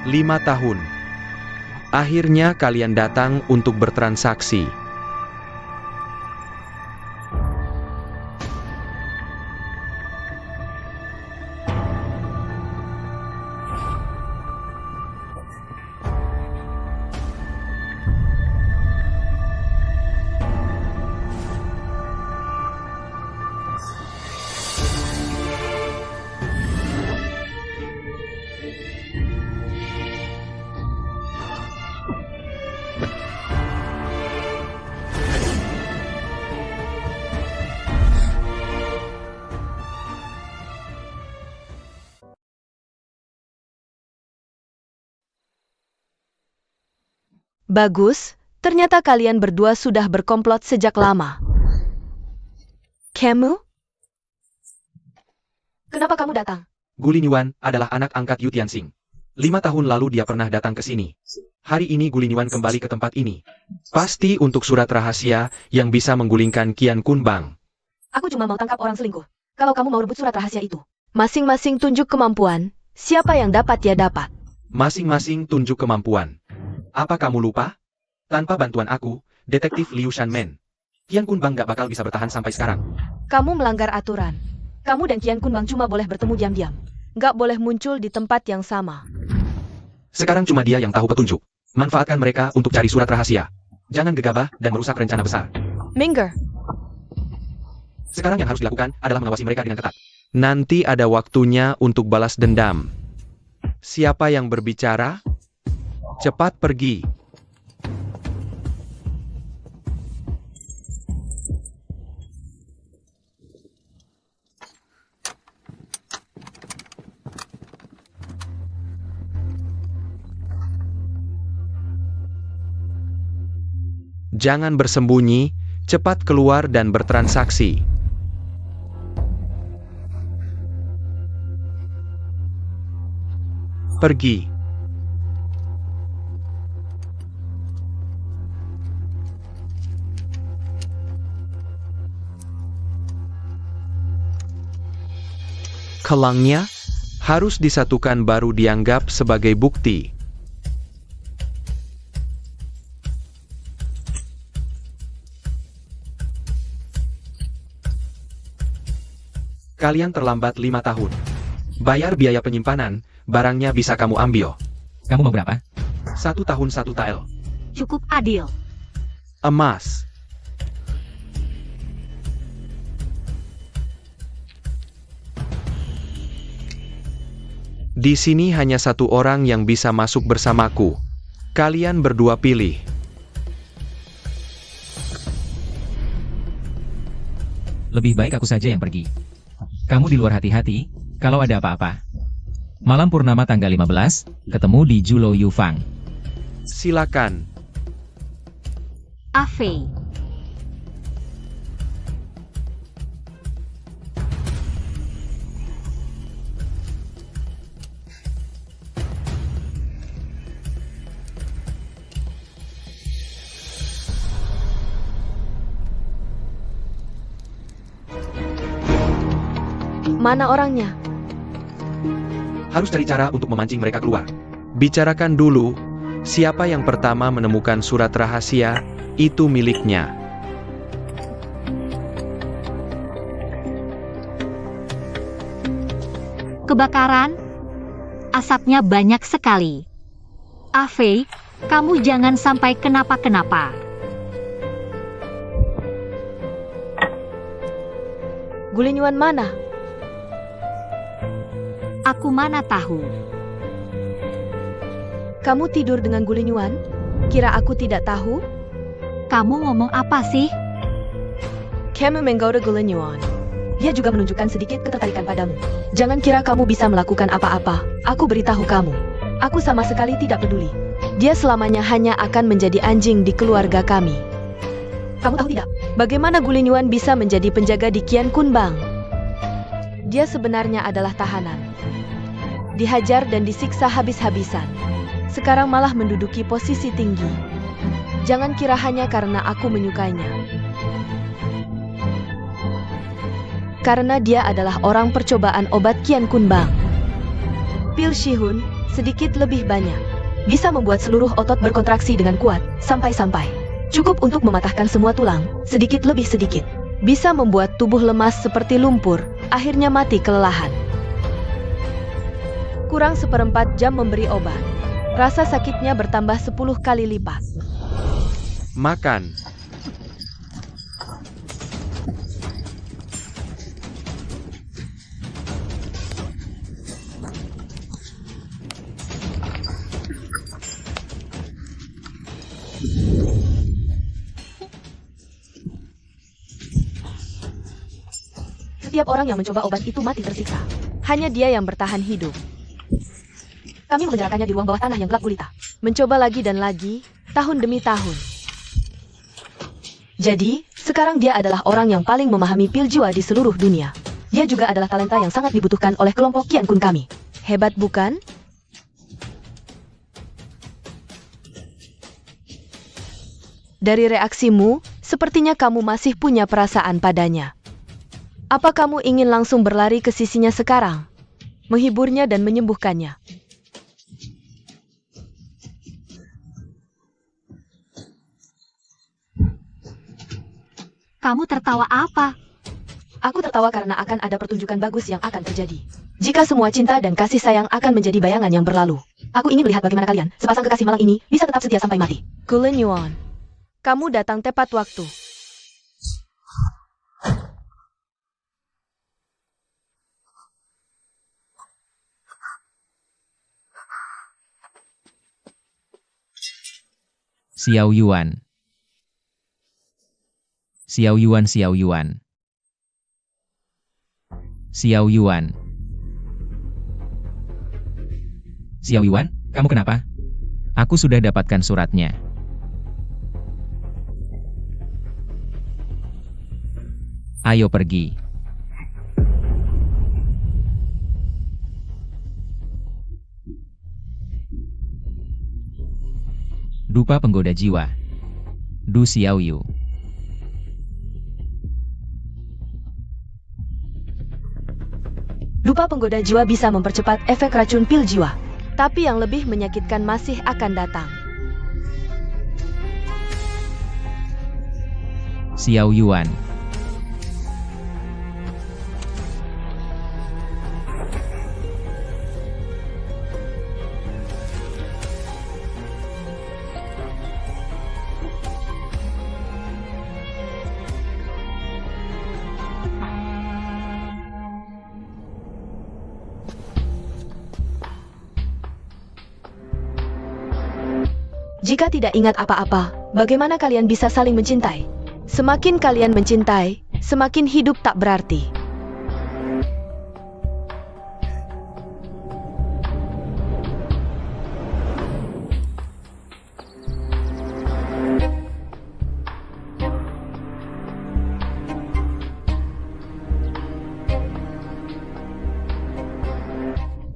Lima tahun. Akhirnya kalian datang untuk bertransaksi. Bagus, ternyata kalian berdua sudah berkomplot sejak lama. Kamu? Kenapa kamu datang? Guliniwan adalah anak angkat Yu Tianxing. 5 tahun lalu dia pernah datang ke sini. Hari ini Guliniwan kembali ke tempat ini. Pasti untuk surat rahasia yang bisa menggulingkan Qian Kun Bang. Aku cuma mau tangkap orang selingkuh. Kalau kamu mau rebut surat rahasia itu. Masing-masing tunjuk kemampuan. Siapa yang dapat ya dapat. Masing-masing tunjuk kemampuan. Apa kamu lupa? Tanpa bantuan aku, Detektif Liu Shanmen. Qian Kun Bang gak bakal bisa bertahan sampai sekarang. Kamu melanggar aturan. Kamu dan Qian Kun Bang cuma boleh bertemu diam-diam. Nggak boleh muncul di tempat yang sama. Sekarang cuma dia yang tahu petunjuk. Manfaatkan mereka untuk cari surat rahasia. Jangan gegabah dan merusak rencana besar. Minger, Sekarang yang harus dilakukan adalah mengawasi mereka dengan ketat. Nanti ada waktunya untuk balas dendam. Siapa yang berbicara? Cepat pergi. Jangan bersembunyi, cepat keluar dan bertransaksi. Pergi. Kelangnya harus disatukan baru dianggap sebagai bukti. Kalian terlambat 5 tahun. Bayar biaya penyimpanan, barangnya bisa kamu ambil. Kamu mau berapa? 1 tahun 1 tael. Cukup adil. Emas. Di sini hanya 1 orang yang bisa masuk bersamaku. Kalian berdua pilih. Lebih baik aku saja yang pergi. Kamu di luar hati-hati, kalau ada apa-apa. Malam purnama tanggal 15, ketemu di Julo Yufang. Silakan. Afei. mana orangnya? Harus cari cara untuk memancing mereka keluar. Bicarakan dulu, siapa yang pertama menemukan surat rahasia, itu miliknya. Kebakaran? Asapnya banyak sekali. Afei, kamu jangan sampai kenapa-kenapa. Gulinyuan mana? Aku mana tahu. Kamu tidur dengan Gulinyuan? Kira aku tidak tahu? Kamu ngomong apa sih? Kamu menggoda Gulinyuan. Dia juga menunjukkan sedikit ketertarikan padamu. Jangan kira kamu bisa melakukan apa-apa. Aku beritahu kamu. Aku sama sekali tidak peduli. Dia selamanya hanya akan menjadi anjing di keluarga kami. Kamu tahu tidak? Bagaimana Gulinyuan bisa menjadi penjaga di Qian Kun Bang? Dia sebenarnya adalah tahanan. Dihajar dan disiksa habis-habisan. Sekarang malah menduduki posisi tinggi. Jangan kira hanya karena aku menyukainya. Karena dia adalah orang percobaan obat Qian Kun Bang. Pil Shihun, sedikit lebih banyak. Bisa membuat seluruh otot berkontraksi dengan kuat, sampai-sampai. Cukup untuk mematahkan semua tulang, sedikit lebih sedikit. Bisa membuat tubuh lemas seperti lumpur, akhirnya mati kelelahan. Kurang 1/4 jam memberi obat. Rasa sakitnya bertambah 10 kali lipat. Makan. Setiap orang yang mencoba obat itu mati tersiksa. Hanya dia yang bertahan hidup. Kami mengenjarakannya di ruang bawah tanah yang gelap gulita. Mencoba lagi dan lagi, tahun demi tahun. Jadi, sekarang dia adalah orang yang paling memahami pil jiwa di seluruh dunia. Dia juga adalah talenta yang sangat dibutuhkan oleh kelompok Qian Kun kami. Hebat bukan? Dari reaksimu, sepertinya kamu masih punya perasaan padanya. Apa kamu ingin langsung berlari ke sisinya sekarang? Menghiburnya dan menyembuhkannya. Kamu tertawa apa? Aku tertawa karena akan ada pertunjukan bagus yang akan terjadi. Jika semua cinta dan kasih sayang akan menjadi bayangan yang berlalu. Aku ingin melihat bagaimana kalian, sepasang kekasih malang ini, bisa tetap setia sampai mati. Kulin Yuan, kamu datang tepat waktu. Xiao Yuan. Xiao Yuan, Xiao Yuan. Xiao Yuan. Xiao Yuan, kamu kenapa? Aku sudah dapatkan suratnya. Ayo pergi. Dupa penggoda jiwa. Du Xiaoyu. Dupa penggoda jiwa bisa mempercepat efek racun pil jiwa. Tapi yang lebih menyakitkan masih akan datang. Xiao Yuan. Jika tidak ingat apa-apa, bagaimana kalian bisa saling mencintai? Semakin kalian mencintai, semakin hidup tak berarti.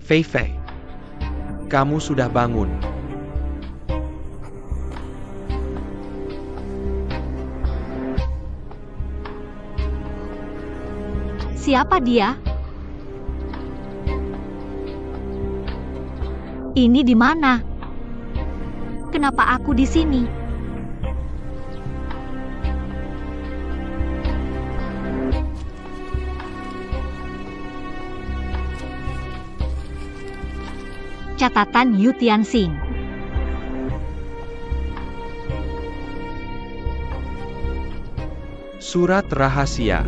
Fei Fei, kamu sudah bangun. Siapa dia? Ini di mana? Kenapa aku di sini? Catatan Yu Tianxing. Surat rahasia.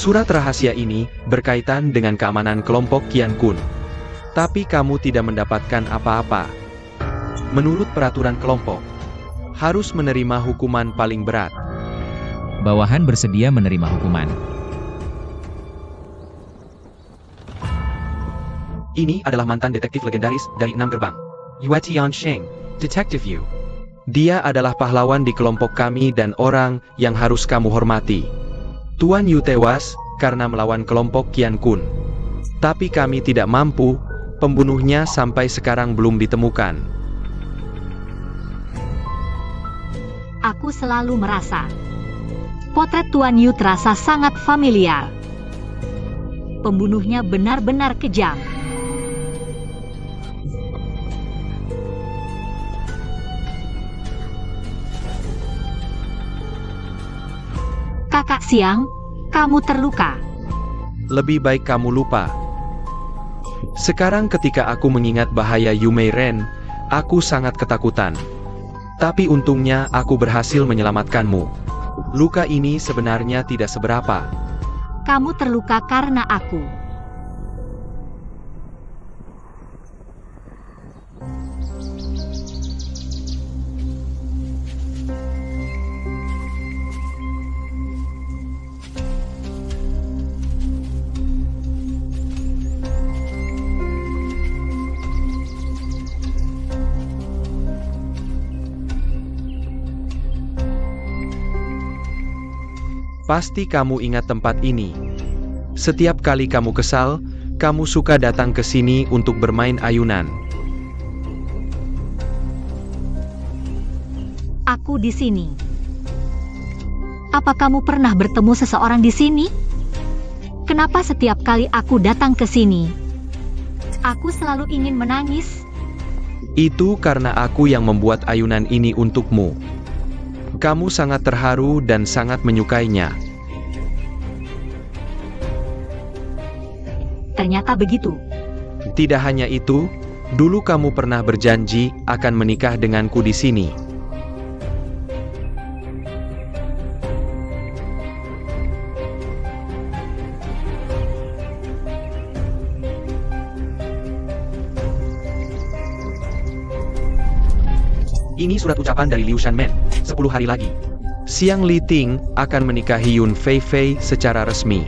Surat rahasia ini berkaitan dengan keamanan kelompok Qian Kun. Tapi kamu tidak mendapatkan apa-apa. Menurut peraturan kelompok, harus menerima hukuman paling berat. Bawahan bersedia menerima hukuman. Ini adalah mantan detektif legendaris dari 6 gerbang. Yue Tianxing, Detective Yu. Dia adalah pahlawan di kelompok kami dan orang yang harus kamu hormati. Tuan Yu tewas karena melawan kelompok Qian Kun. Tapi kami tidak mampu, pembunuhnya sampai sekarang belum ditemukan. Aku selalu merasa potret Tuan Yu terasa sangat familiar. Pembunuhnya benar-benar kejam. Kakak Siang, kamu terluka. Lebih baik kamu lupa. Sekarang ketika aku mengingat bahaya Yu Mei Ren, aku sangat ketakutan. Tapi untungnya aku berhasil menyelamatkanmu. Luka ini sebenarnya tidak seberapa. Kamu terluka karena aku. Pasti kamu ingat tempat ini. Setiap kali kamu kesal, kamu suka datang ke sini untuk bermain ayunan. Aku di sini. Apa kamu pernah bertemu seseorang di sini? Kenapa setiap kali aku datang ke sini, aku selalu ingin menangis? Itu karena aku yang membuat ayunan ini untukmu. Kamu sangat terharu dan sangat menyukainya. Ternyata begitu. Tidak hanya itu, dulu kamu pernah berjanji akan menikah denganku di sini. Ini surat ucapan dari Liu Shanmen, 10 hari lagi. Xiang Li Ting akan menikahi Yun Fei Fei secara resmi.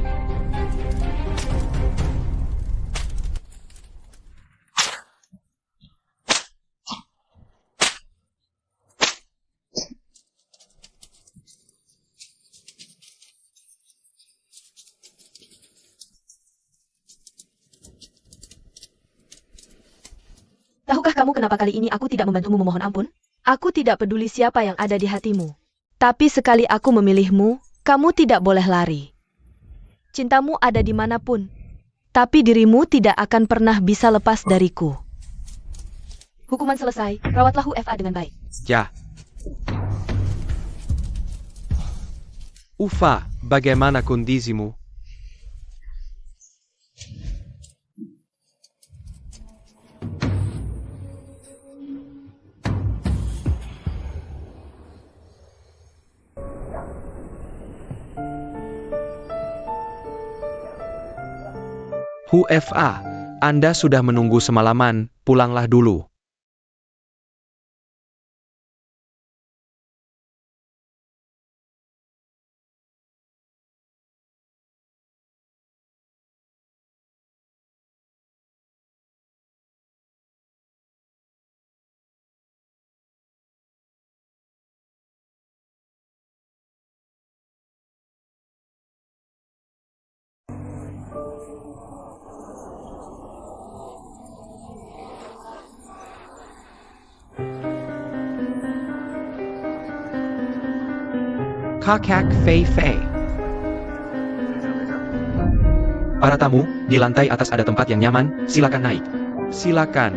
Tahukah kamu kenapa kali ini aku tidak membantumu memohon ampun? Aku tidak peduli siapa yang ada di hatimu. Tapi sekali aku memilihmu, kamu tidak boleh lari. Cintamu ada dimanapun. Tapi dirimu tidak akan pernah bisa lepas dariku. Hukuman selesai, rawatlah UFA dengan baik. Ya. Ufa, bagaimana kondisimu? UFA, Anda sudah menunggu semalaman, pulanglah dulu. Kakak Fei Fei. Para tamu, di lantai atas ada tempat yang nyaman, silakan naik. Silakan.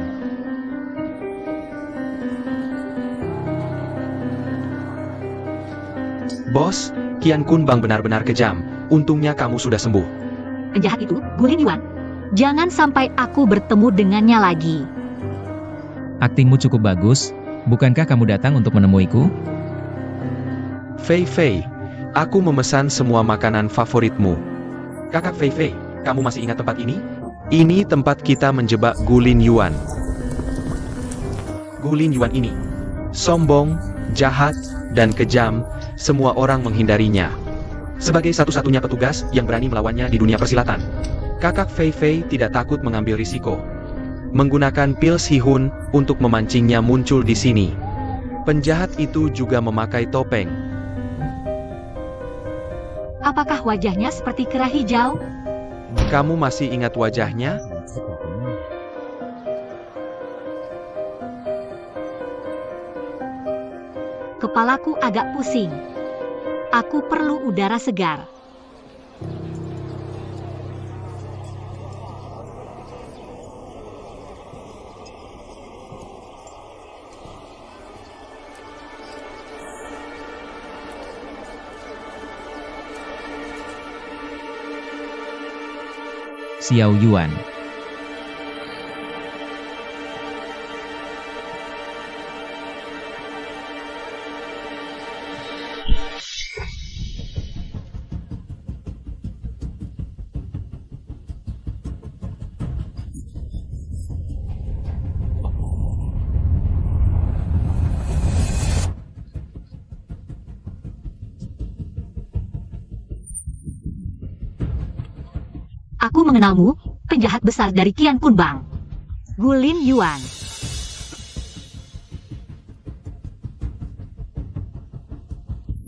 Bos, Qian Kunbang benar-benar kejam. Untungnya kamu sudah sembuh. Penjahat itu, Gulin Yuan. Jangan sampai aku bertemu dengannya lagi. Aktingmu cukup bagus, bukankah kamu datang untuk menemuiku? Fei Fei, aku memesan semua makanan favoritmu. Kakak Fei Fei, kamu masih ingat tempat ini? Ini tempat kita menjebak Gulin Yuan. Gulin Yuan ini sombong, jahat, dan kejam, semua orang menghindarinya. Sebagai satu-satunya petugas yang berani melawannya di dunia persilatan, Kakak Fei Fei tidak takut mengambil risiko. Menggunakan pil Sihun untuk memancingnya muncul di sini. Penjahat itu juga memakai topeng. Apakah wajahnya seperti kera hijau? Kamu masih ingat wajahnya? Kepalaku agak pusing. Aku perlu udara segar. Xiao Yuan. Aku mengenalmu, penjahat besar dari Qian Kunbang. Gulin Yuan.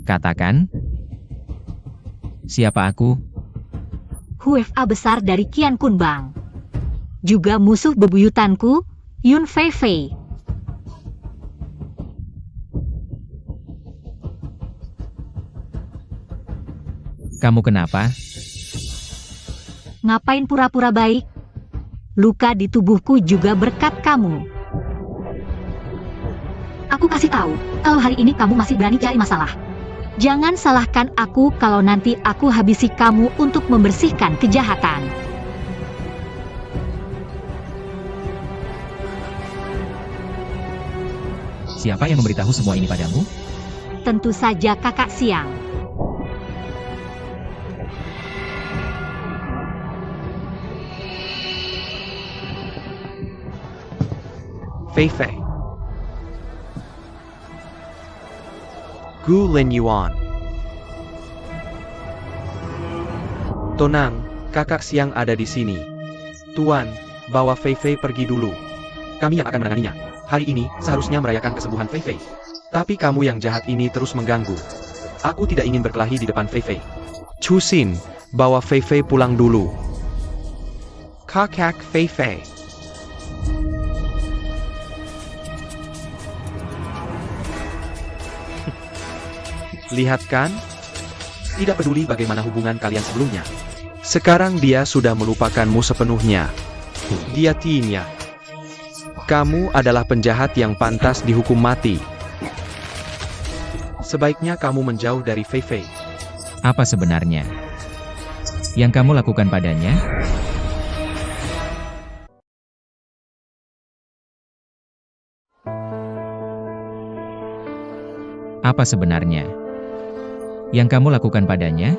Katakan, siapa aku? HUFA besar dari Qian Kunbang. Juga musuh bebuyutanku, Yun Fei Fei. Kamu kenapa? Ngapain pura-pura baik? Luka di tubuhku juga berkat kamu. Aku kasih tahu, kalau hari ini kamu masih berani cari masalah. Jangan salahkan aku kalau nanti aku habisi kamu untuk membersihkan kejahatan. Siapa yang memberitahu semua ini padamu? Tentu saja Kakak Siang. Fei Fei. Gu Lin Yuan. Tonang, kakak Siang ada di sini. Tuan, bawa Fei Fei pergi dulu. Kami yang akan menanganinya. Hari ini seharusnya merayakan kesembuhan Fei Fei. Tapi kamu yang jahat ini terus mengganggu. Aku tidak ingin berkelahi di depan Fei Fei. Chu Xin, bawa Fei Fei pulang dulu. Kakak Fei Fei. Lihat kan? Tidak peduli bagaimana hubungan kalian sebelumnya. Sekarang dia sudah melupakanmu sepenuhnya. Dia tinya. Kamu adalah penjahat yang pantas dihukum mati. Sebaiknya kamu menjauh dari Fei Fei. Apa sebenarnya yang kamu lakukan padanya? Apa sebenarnya yang kamu lakukan padanya?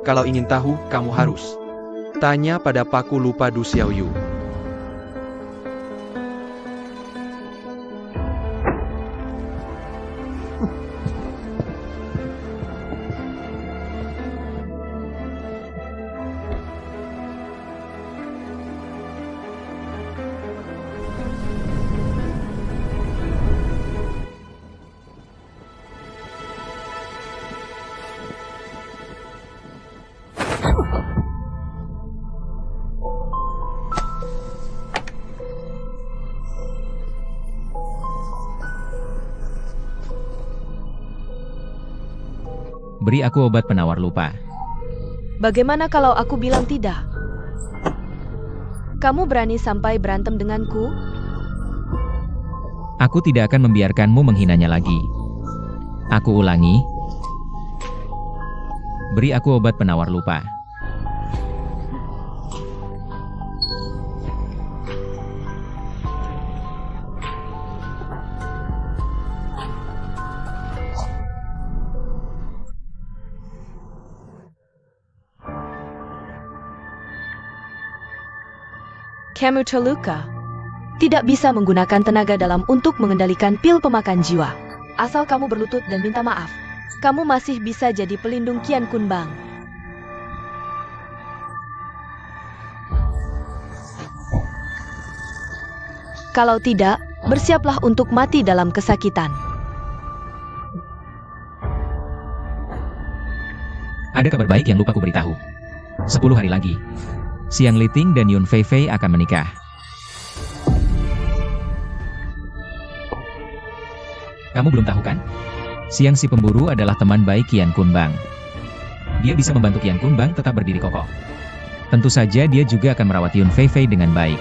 Kalau ingin tahu, kamu harus tanya pada Paku Lupa Du Xiaoyu. Beri aku obat penawar lupa. Bagaimana kalau aku bilang tidak? Kamu berani sampai berantem denganku? Aku tidak akan membiarkanmu menghinanya lagi. Aku ulangi. Beri aku obat penawar lupa. Kamu terluka. Tidak bisa menggunakan tenaga dalam untuk mengendalikan pil pemakan jiwa. Asal kamu berlutut dan minta maaf, kamu masih bisa jadi pelindung Qian Kun Bang. Kalau tidak, bersiaplah untuk mati dalam kesakitan. Ada kabar baik yang lupa ku beritahu. 10 hari lagi, Xiang Liting dan Yun Fei Fei akan menikah. Kamu belum tahu kan? Xiang si pemburu adalah teman baik Qian Kun Bang. Dia bisa membantu Qian Kun Bang tetap berdiri kokoh. Tentu saja dia juga akan merawat Yun Fei Fei dengan baik.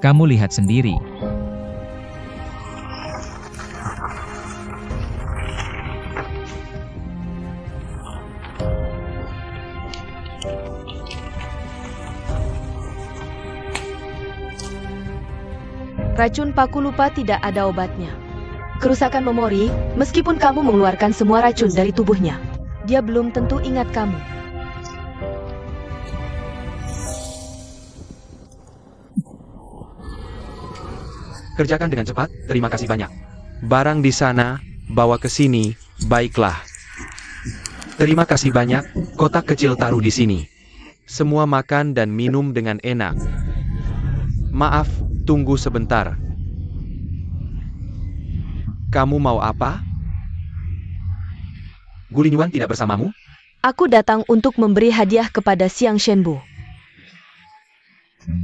Kamu lihat sendiri. Racun paku lupa tidak ada obatnya. Kerusakan memori, meskipun kamu mengeluarkan semua racun dari tubuhnya, dia belum tentu ingat kamu. Kerjakan dengan cepat, terima kasih banyak. Barang di sana, bawa ke sini, baiklah. Terima kasih banyak, kotak kecil taruh di sini. Semua makan dan minum dengan enak. Maaf, tunggu sebentar. Kamu mau apa? Gu Lin Yuan tidak bersamamu? Aku datang untuk memberi hadiah kepada Xiang Shenbu.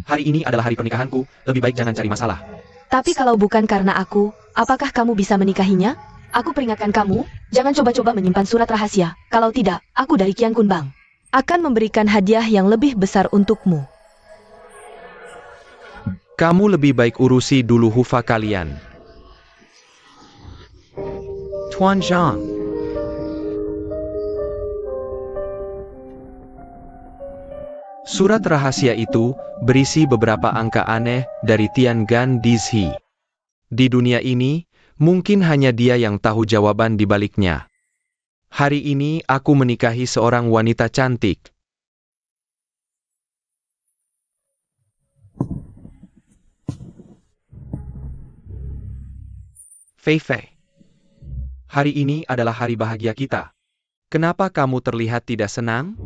Hari ini adalah hari pernikahanku, lebih baik jangan cari masalah. Tapi kalau bukan karena aku, apakah kamu bisa menikahinya? Aku peringatkan kamu, jangan coba-coba menyimpan surat rahasia. Kalau tidak, aku dari Qian Kun Bang akan memberikan hadiah yang lebih besar untukmu. Kamu lebih baik urusi dulu Hufa kalian. Tuan Zhang. Surat rahasia itu berisi beberapa angka aneh dari Tian Gan Dizhi. Di dunia ini, mungkin hanya dia yang tahu jawaban di baliknya. Hari ini aku menikahi seorang wanita cantik. Fei Fei. Hari ini adalah hari bahagia kita. Kenapa kamu terlihat tidak senang?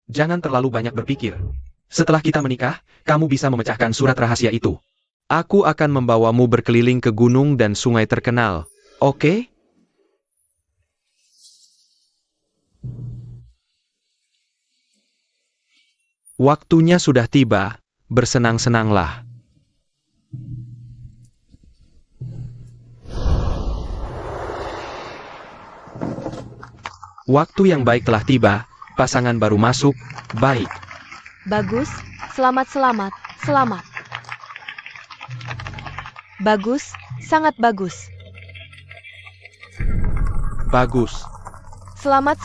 Jangan terlalu banyak berpikir. Setelah kita menikah, kamu bisa memecahkan surat rahasia itu. Aku akan membawamu berkeliling ke gunung dan sungai terkenal. Oke? Waktunya sudah tiba, bersenang-senanglah. Waktu yang baik telah tiba, pasangan baru masuk, baik. Bagus, selamat. Bagus, sangat bagus. Bagus. Selamat.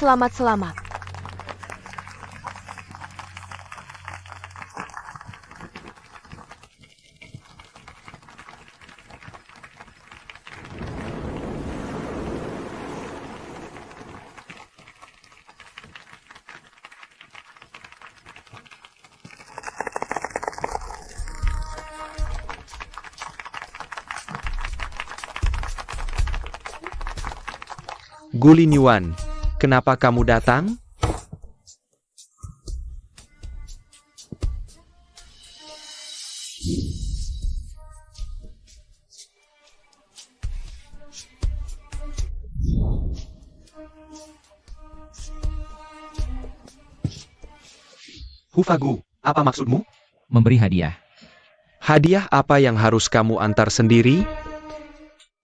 Gulin Yuan, kenapa kamu datang? Hufagu, apa maksudmu? Memberi hadiah. Hadiah apa yang harus kamu antar sendiri?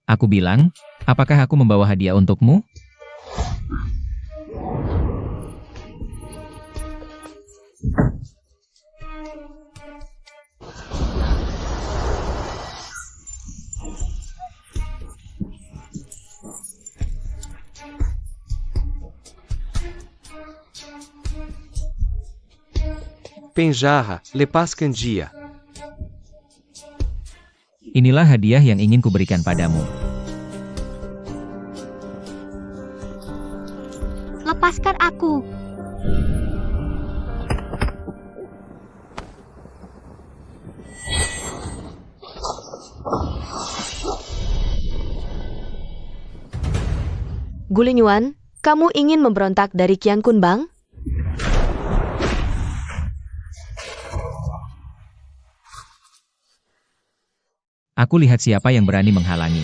Aku bilang, apakah aku membawa hadiah untukmu? Penjarra, lepaskan dia. Inilah hadiah yang ingin kuberikan padamu. Lepaskan aku. Gulin Yuan, kamu ingin memberontak dari Qian Kun Bang? Aku lihat siapa yang berani menghalangi.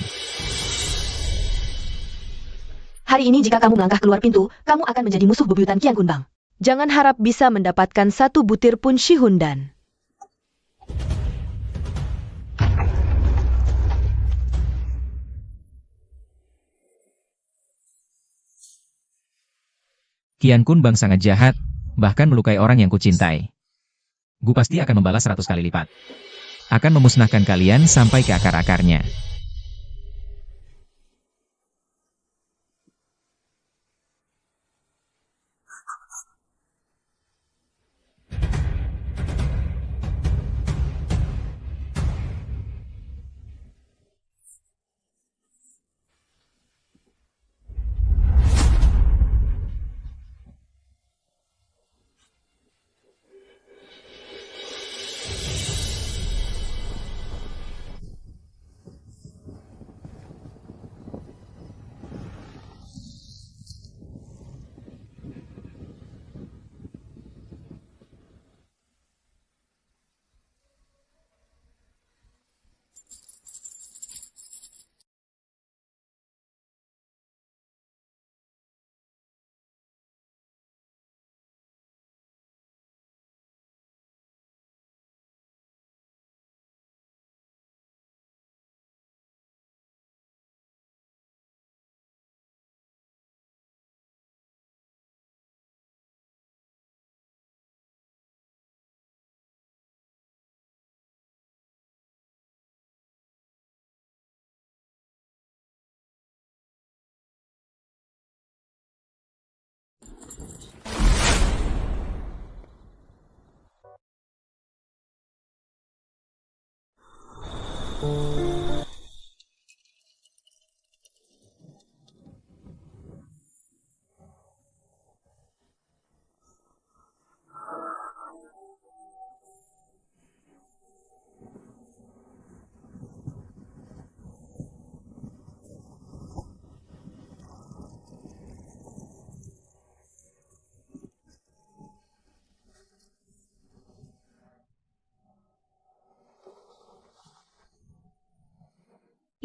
Hari ini jika kamu melangkah keluar pintu, kamu akan menjadi musuh bebuyutan Qian Kun Bang. Jangan harap bisa mendapatkan satu butir pun Shihundan. Qian Kun Bang sangat jahat, bahkan melukai orang yang kucintai. Gu pasti akan membalas 100 kali lipat. Akan memusnahkan kalian sampai ke akar-akarnya.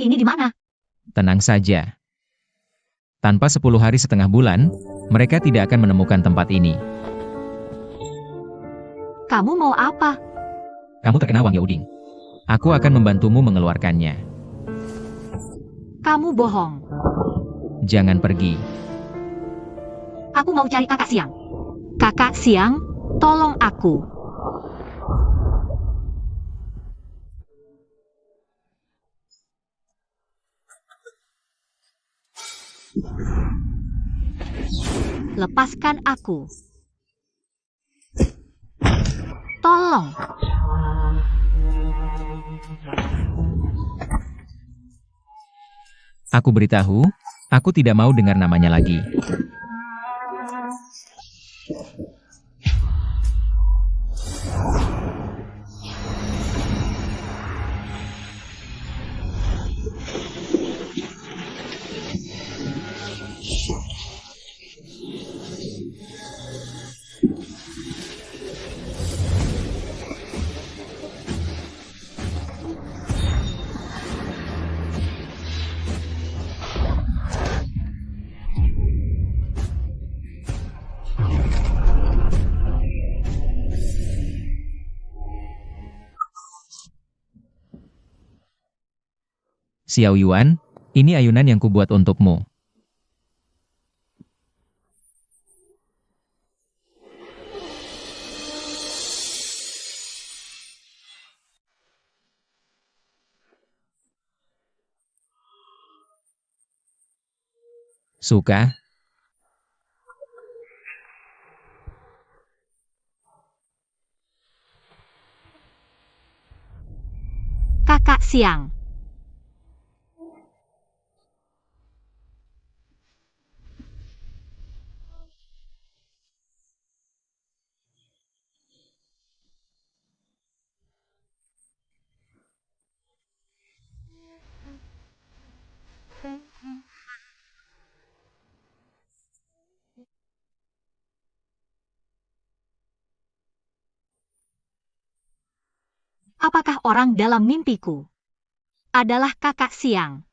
Ini di mana? Tenang saja. Tanpa 10 hari setengah bulan, mereka tidak akan menemukan tempat ini. Kamu mau apa? Kamu terkena Wang Yaoding. Aku akan membantumu mengeluarkannya. Kamu bohong. Jangan pergi. Aku mau cari kakak Siang. Kakak Siang, tolong aku. Lepaskan aku. Tolong. Aku beritahu, aku tidak mau dengar namanya lagi. Xiao Yuan, ini ayunan yang kubuat untukmu. Suka? Kakak Siang. Apakah orang dalam mimpiku adalah kakak Siang?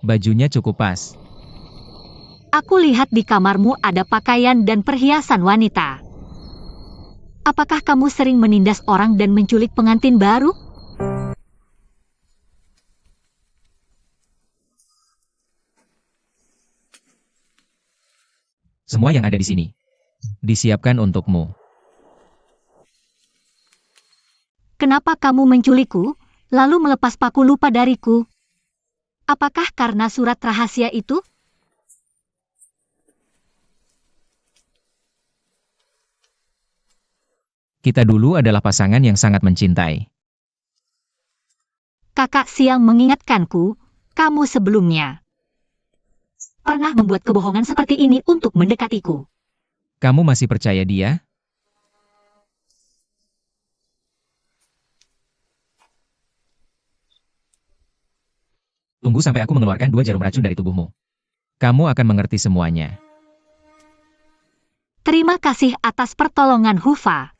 Bajunya cukup pas. Aku lihat di kamarmu ada pakaian dan perhiasan wanita. Apakah kamu sering menindas orang dan menculik pengantin baru? Semua yang ada di sini disiapkan untukmu. Kenapa kamu menculikku, lalu melepas paku lupa dariku? Apakah karena surat rahasia itu? Kita dulu adalah pasangan yang sangat mencintai. Kakak Siang mengingatkanku, kamu sebelumnya pernah membuat kebohongan seperti ini untuk mendekatiku. Kamu masih percaya dia? Tunggu sampai aku mengeluarkan 2 jarum racun dari tubuhmu. Kamu akan mengerti semuanya. Terima kasih atas pertolongan Hufa.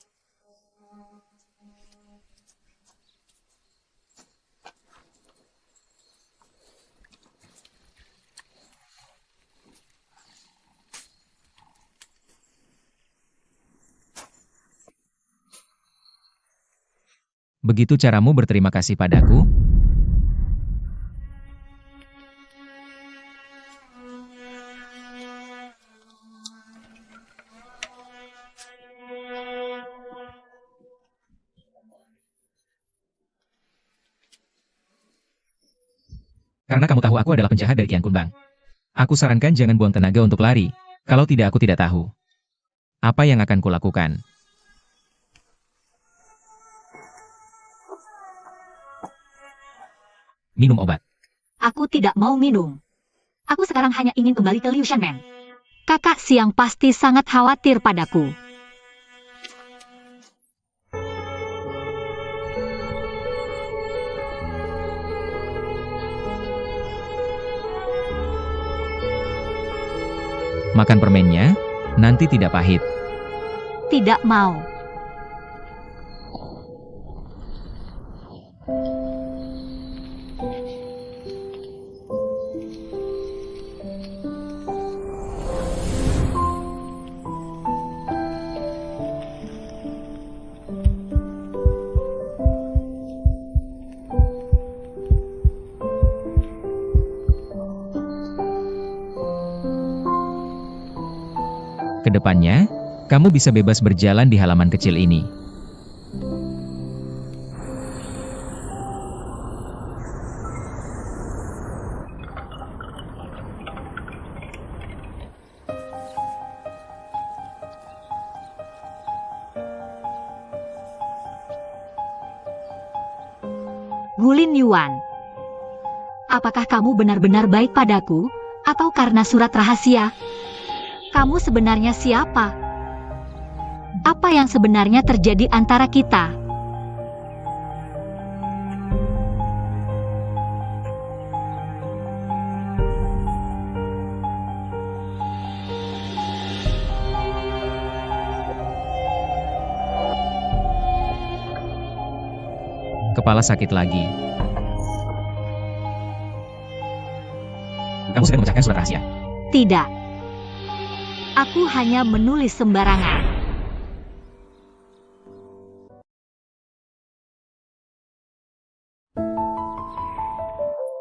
Begitu caramu berterima kasih padaku? Karena kamu tahu aku adalah penjahat dari Kian Kunbang. Aku sarankan jangan buang tenaga untuk lari. Kalau tidak aku tidak tahu. Apa yang akan kulakukan? Minum obat. Aku tidak mau minum. Aku sekarang hanya ingin kembali ke Liu Shanmen. Kakak Siang pasti sangat khawatir padaku. Makan permennya, nanti tidak pahit. Tidak mau. Kedepannya, kamu bisa bebas berjalan di halaman kecil ini. Gulin Yuan. Apakah kamu benar-benar baik padaku, atau karena surat rahasia? Kamu sebenarnya siapa? Apa yang sebenarnya terjadi antara kita? Kepala sakit lagi. Kamu sedang memecahkan surat rahasia. Tidak. Aku hanya menulis sembarangan.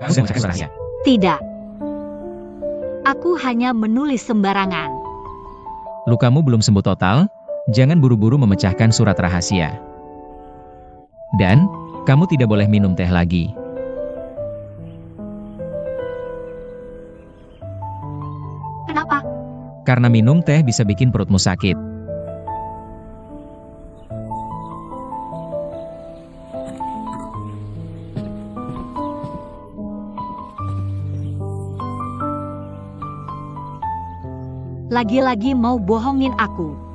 Kamu sedang memecahkan surat rahasia. Tidak. Aku hanya menulis sembarangan. Lukamu belum sembuh total, jangan buru-buru memecahkan surat rahasia. Dan, kamu tidak boleh minum teh lagi. Kenapa? Karena minum teh bisa bikin perutmu sakit. Lagi-lagi mau bohongin aku.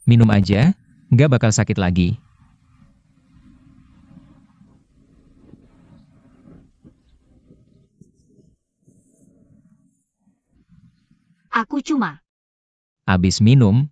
Minum aja, nggak bakal sakit lagi. Aku cuma Abis minum,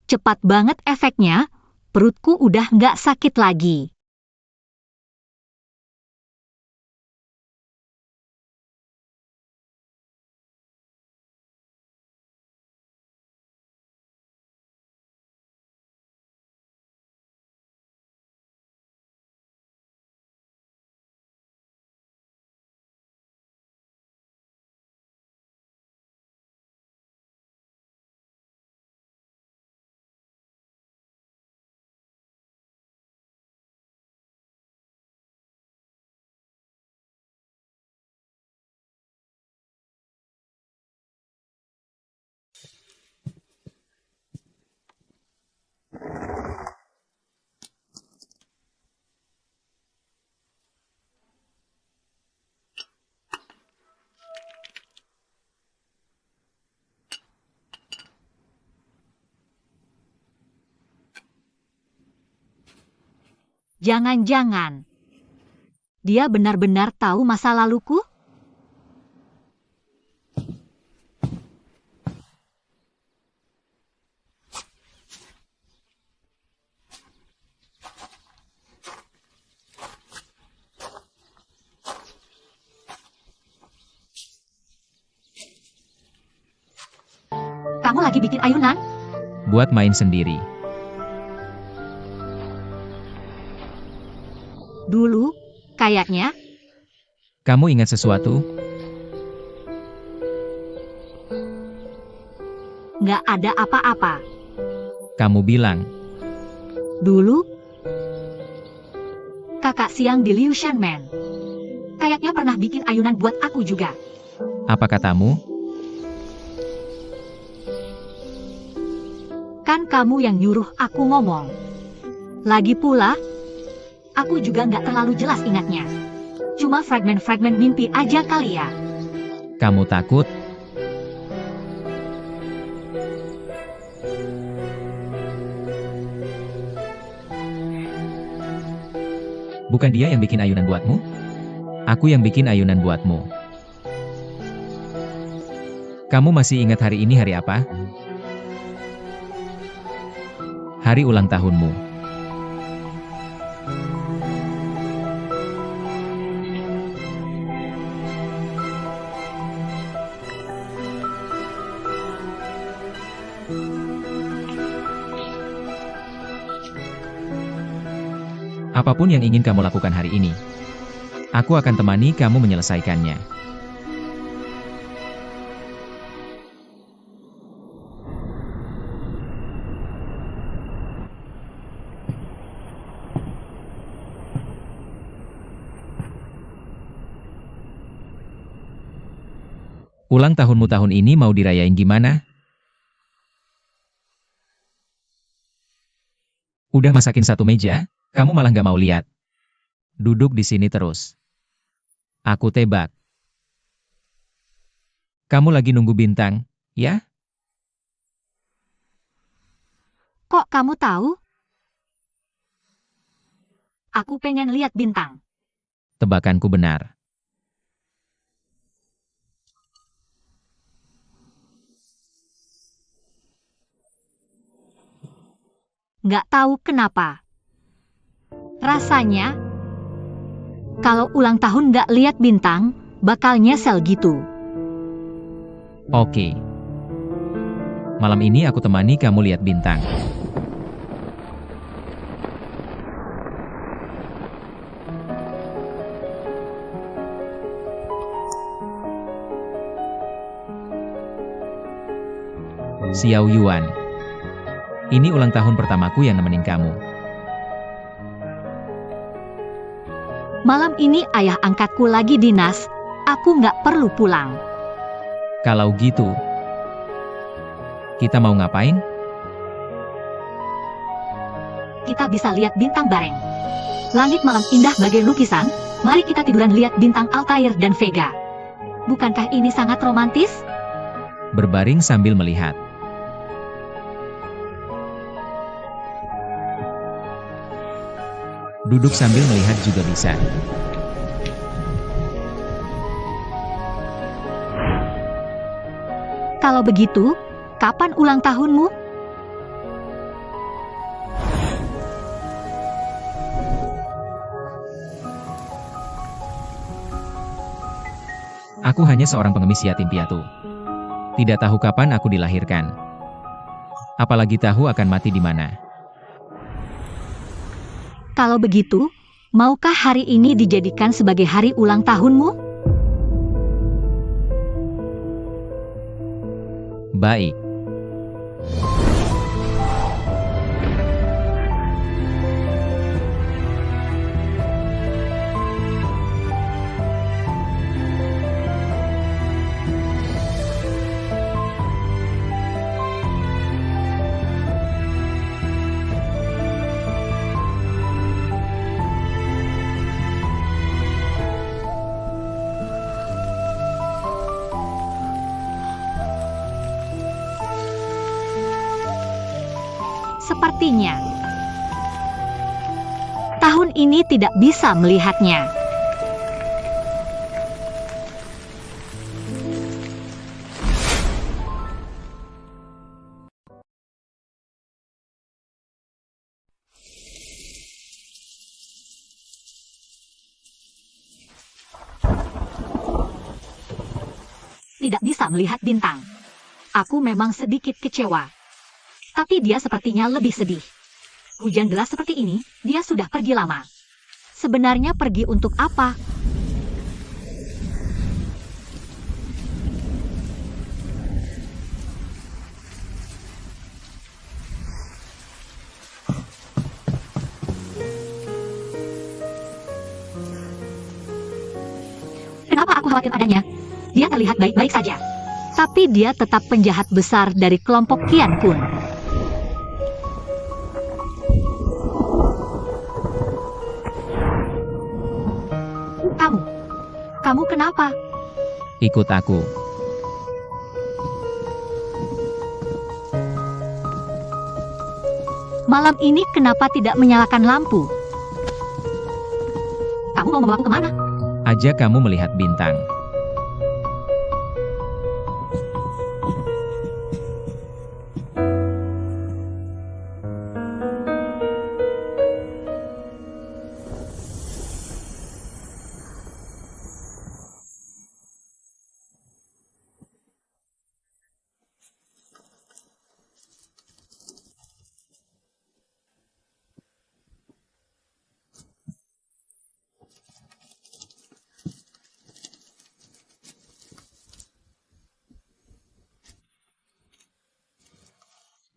cepat banget efeknya, perutku udah nggak sakit lagi. Jangan-jangan dia benar-benar tahu masa laluku? Kamu lagi bikin ayunan? Buat main sendiri. Dulu, kayaknya, Kamu ingat sesuatu? nggak ada apa-apa. Kamu bilang, Dulu, kakak siang di Liu Shanmen kayaknya pernah bikin ayunan buat aku juga. apa katamu? Kan kamu yang nyuruh aku ngomong. Lagi pula, aku juga nggak terlalu jelas ingatnya. Cuma fragmen-fragmen mimpi aja kali ya. Kamu takut? Bukan dia yang bikin ayunan buatmu? Aku yang bikin ayunan buatmu. Kamu masih ingat hari ini hari apa? Hari ulang tahunmu. Apapun yang ingin kamu lakukan hari ini, aku akan temani kamu menyelesaikannya. Ulang tahunmu tahun ini mau dirayain gimana? Udah masakin satu meja, kamu malah nggak mau lihat. Duduk di sini terus. Aku tebak. Kamu lagi nunggu bintang, ya? Kok kamu tahu? Aku pengen lihat bintang. Tebakanku benar. Nggak tahu kenapa. Rasanya, kalau ulang tahun nggak lihat bintang, bakal nyesel gitu. Oke. Malam ini aku temani kamu lihat bintang. Xiao Yuan. Ini ulang tahun pertamaku yang nemenin kamu. Malam ini ayah angkatku lagi dinas, aku nggak perlu pulang. Kalau gitu, kita mau ngapain? Kita bisa lihat bintang bareng. Langit malam indah bagai lukisan, mari kita tiduran lihat bintang Altair dan Vega. Bukankah ini sangat romantis? Berbaring sambil melihat. Duduk sambil melihat juga bisa. Kalau begitu, kapan ulang tahunmu? Aku hanya seorang pengemis yatim piatu. Tidak tahu kapan aku dilahirkan. Apalagi tahu akan mati di mana. Kalau begitu, maukah hari ini dijadikan sebagai hari ulang tahunmu? Baik. Sepertinya. Tahun ini tidak bisa melihatnya. Tidak bisa melihat bintang. Aku memang sedikit kecewa. Tapi dia sepertinya lebih sedih. Hujan deras seperti ini, dia sudah pergi lama. Sebenarnya pergi untuk apa? Kenapa aku khawatir padanya? Dia terlihat baik-baik saja. Tapi dia tetap penjahat besar dari kelompok Qian Kun. Kamu kenapa? Ikut aku. Malam ini kenapa tidak menyalakan lampu? Kamu mau membawaku kemana? Ajak kamu melihat bintang.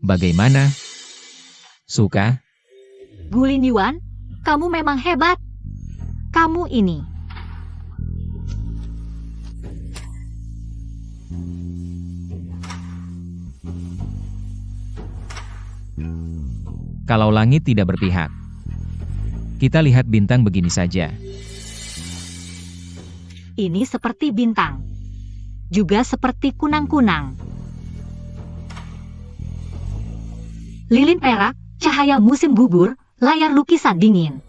Bagaimana? Suka? Gulin Yuan, kamu memang hebat. Kamu ini. Kalau langit tidak berpihak, kita lihat bintang begini saja. Ini seperti bintang. Juga seperti kunang-kunang. Lilin perak, cahaya musim gugur, layar lukisan dingin.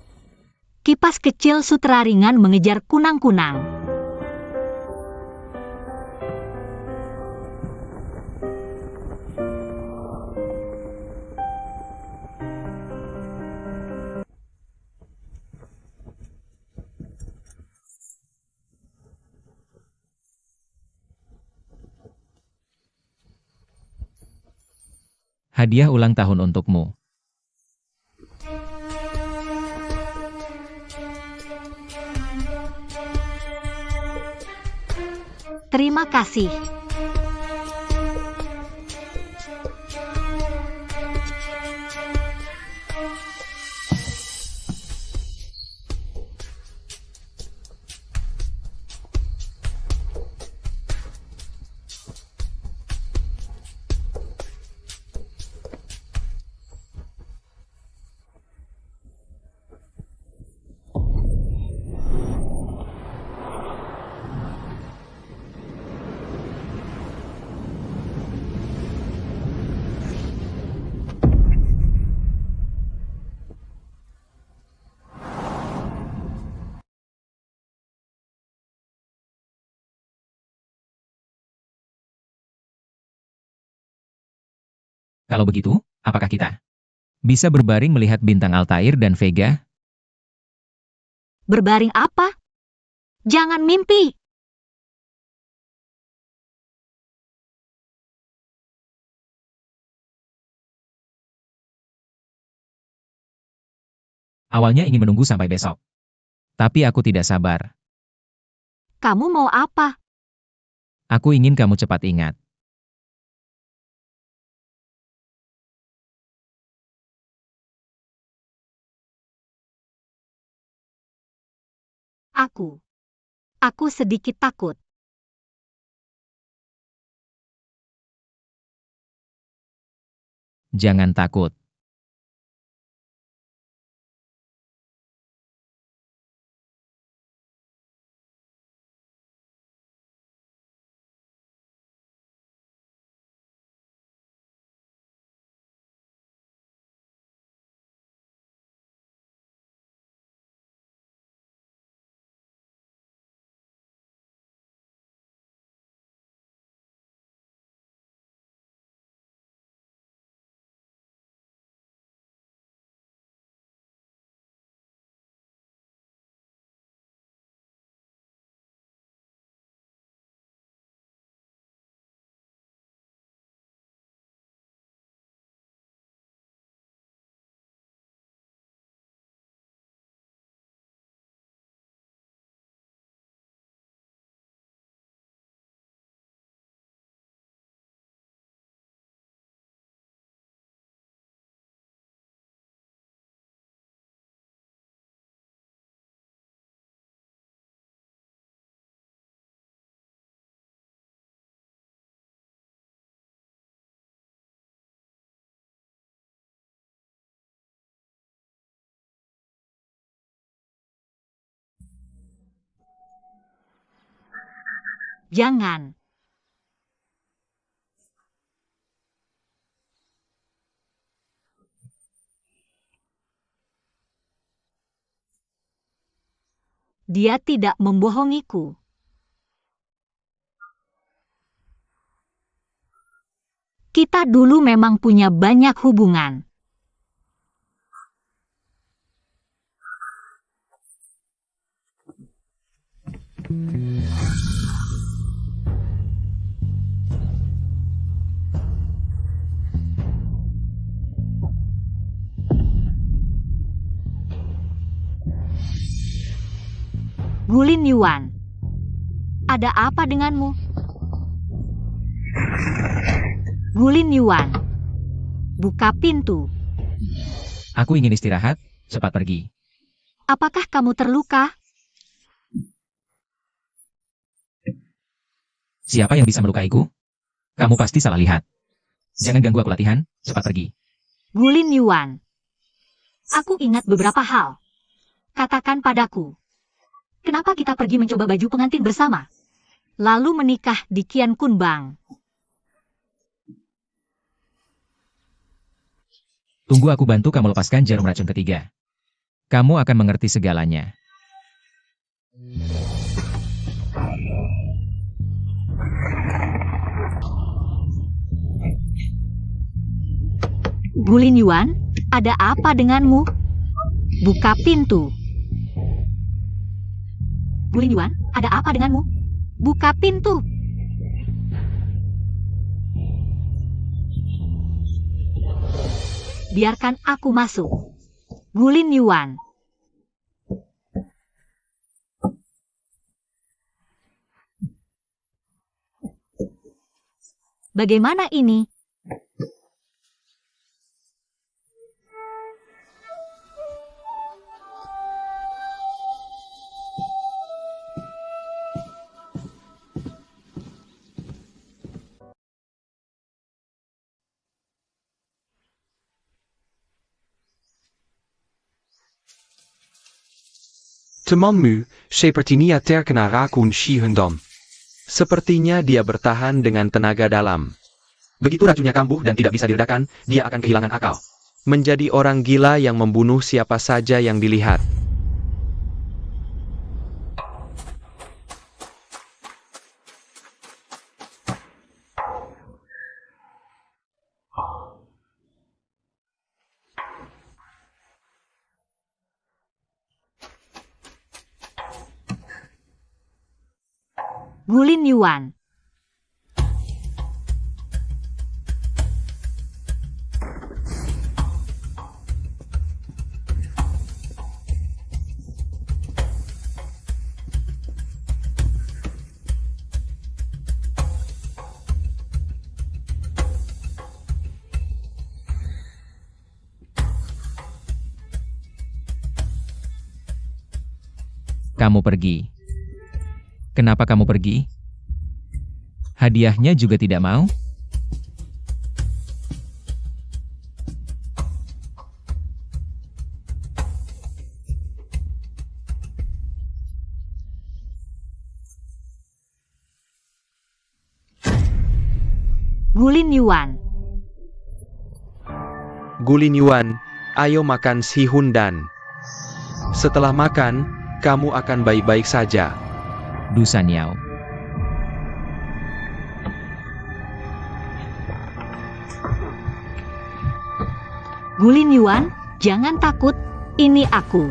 Kipas kecil sutera ringan mengejar kunang-kunang. Hadiah ulang tahun untukmu. Terima kasih. Kalau begitu, apakah kita bisa berbaring melihat bintang Altair dan Vega? Berbaring apa? Jangan mimpi. Awalnya ingin menunggu sampai besok. Tapi aku tidak sabar. Kamu mau apa? Aku ingin kamu cepat ingat. Aku sedikit takut. Jangan takut. Jangan. Dia tidak membohongiku. Kita dulu memang punya banyak hubungan. Gulin Yuan, ada apa denganmu? Gulin Yuan, buka pintu. Aku ingin istirahat, cepat pergi. Apakah kamu terluka? Siapa yang bisa melukaiku? Kamu pasti salah lihat. Jangan ganggu aku latihan, cepat pergi. Gulin Yuan, aku ingat beberapa hal. Katakan padaku, kenapa kita pergi mencoba baju pengantin bersama? Lalu menikah di Qian Kun Bang. Tunggu aku bantu kamu lepaskan jarum racun ketiga. Kamu akan mengerti segalanya. Gulin Yuan, ada apa denganmu? Buka pintu. Gulin Yuan, ada apa denganmu? Buka pintu. Biarkan aku masuk. Gulin Yuan. Bagaimana ini? Temanmu, sepertinya terkena racun Shihundong. Sepertinya dia bertahan dengan tenaga dalam. Begitu racunnya kambuh dan tidak bisa diredakan, dia akan kehilangan akal. Menjadi orang gila yang membunuh siapa saja yang dilihat. Gulin Yuan. Kamu pergi. Kenapa kamu pergi? Hadiahnya juga tidak mau? Gulin Yuan. Gulin Yuan, ayo makan Shihundan. Setelah makan, kamu akan baik-baik saja. Du Sanyao. Gulin Yuan, jangan takut, ini aku.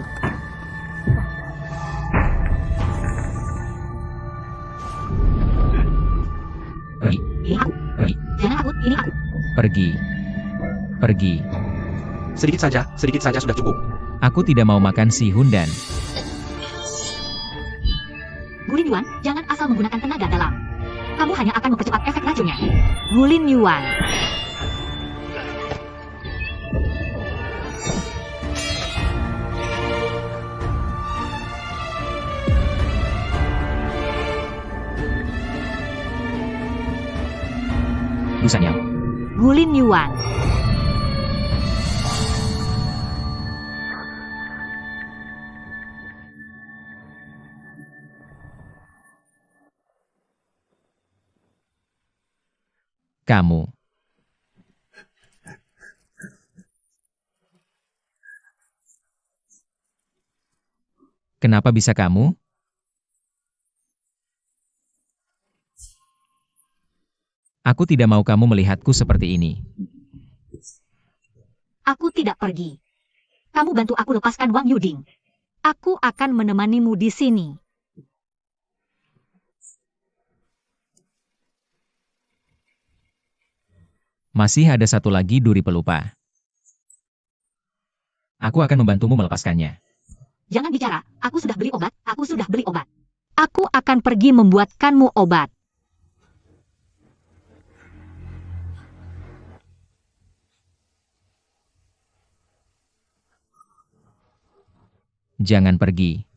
Pergi. Ini aku. Pergi. Jangan takut, ini aku. Pergi. Pergi. Sedikit saja sudah cukup. Aku tidak mau makan si Hundan. Gulin Yuan, jangan asal menggunakan tenaga dalam. Kamu hanya akan mempercepat efek racunnya. Gulin Yuan. Du Sanyao. Gulin Yuan. Kamu. Kenapa bisa kamu? Aku tidak mau kamu melihatku seperti ini. Aku tidak pergi. Kamu bantu aku lepaskan Wang Yuding. Aku akan menemanimu di sini. Masih ada satu lagi duri pelupa. Aku akan membantumu melepaskannya. Jangan bicara, aku sudah beli obat, aku sudah beli obat. Aku akan pergi membuatkanmu obat. Jangan pergi.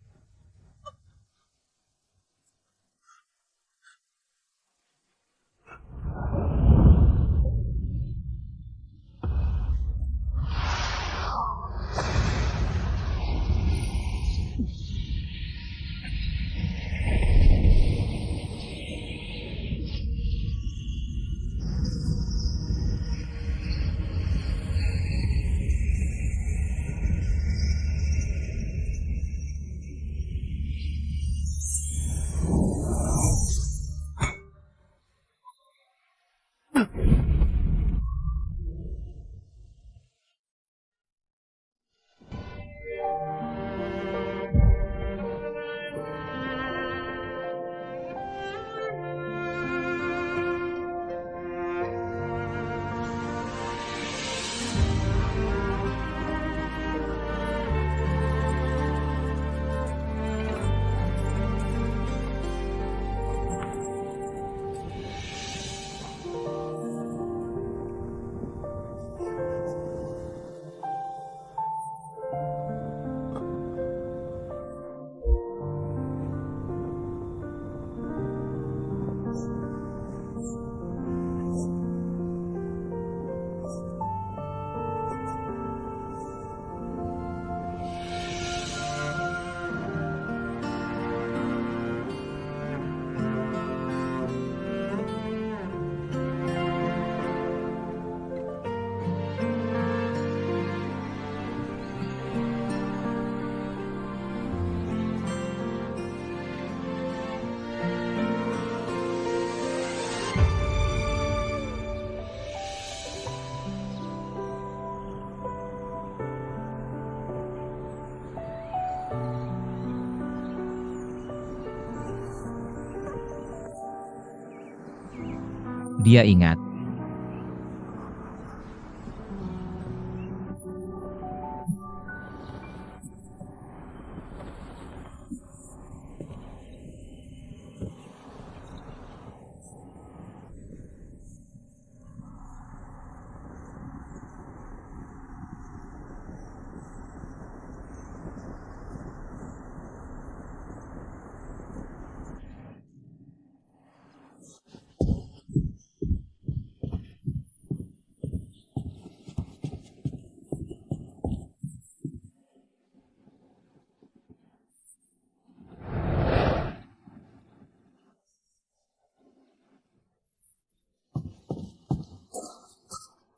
Dia ingat.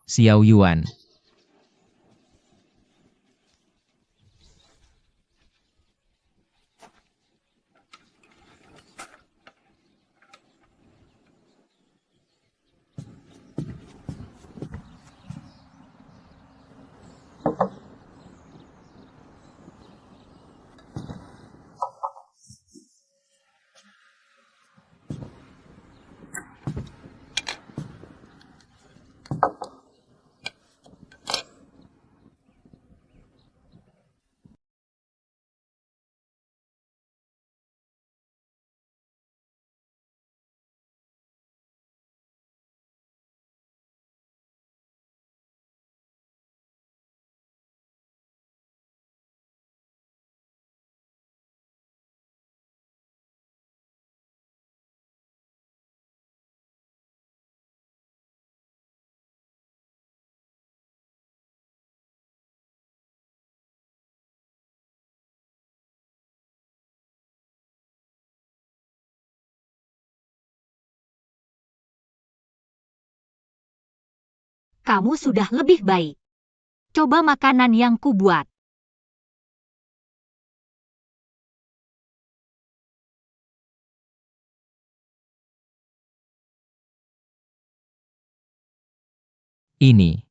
Xiao Yuan. kamu sudah lebih baik. Coba makanan yang kubuat. Ini.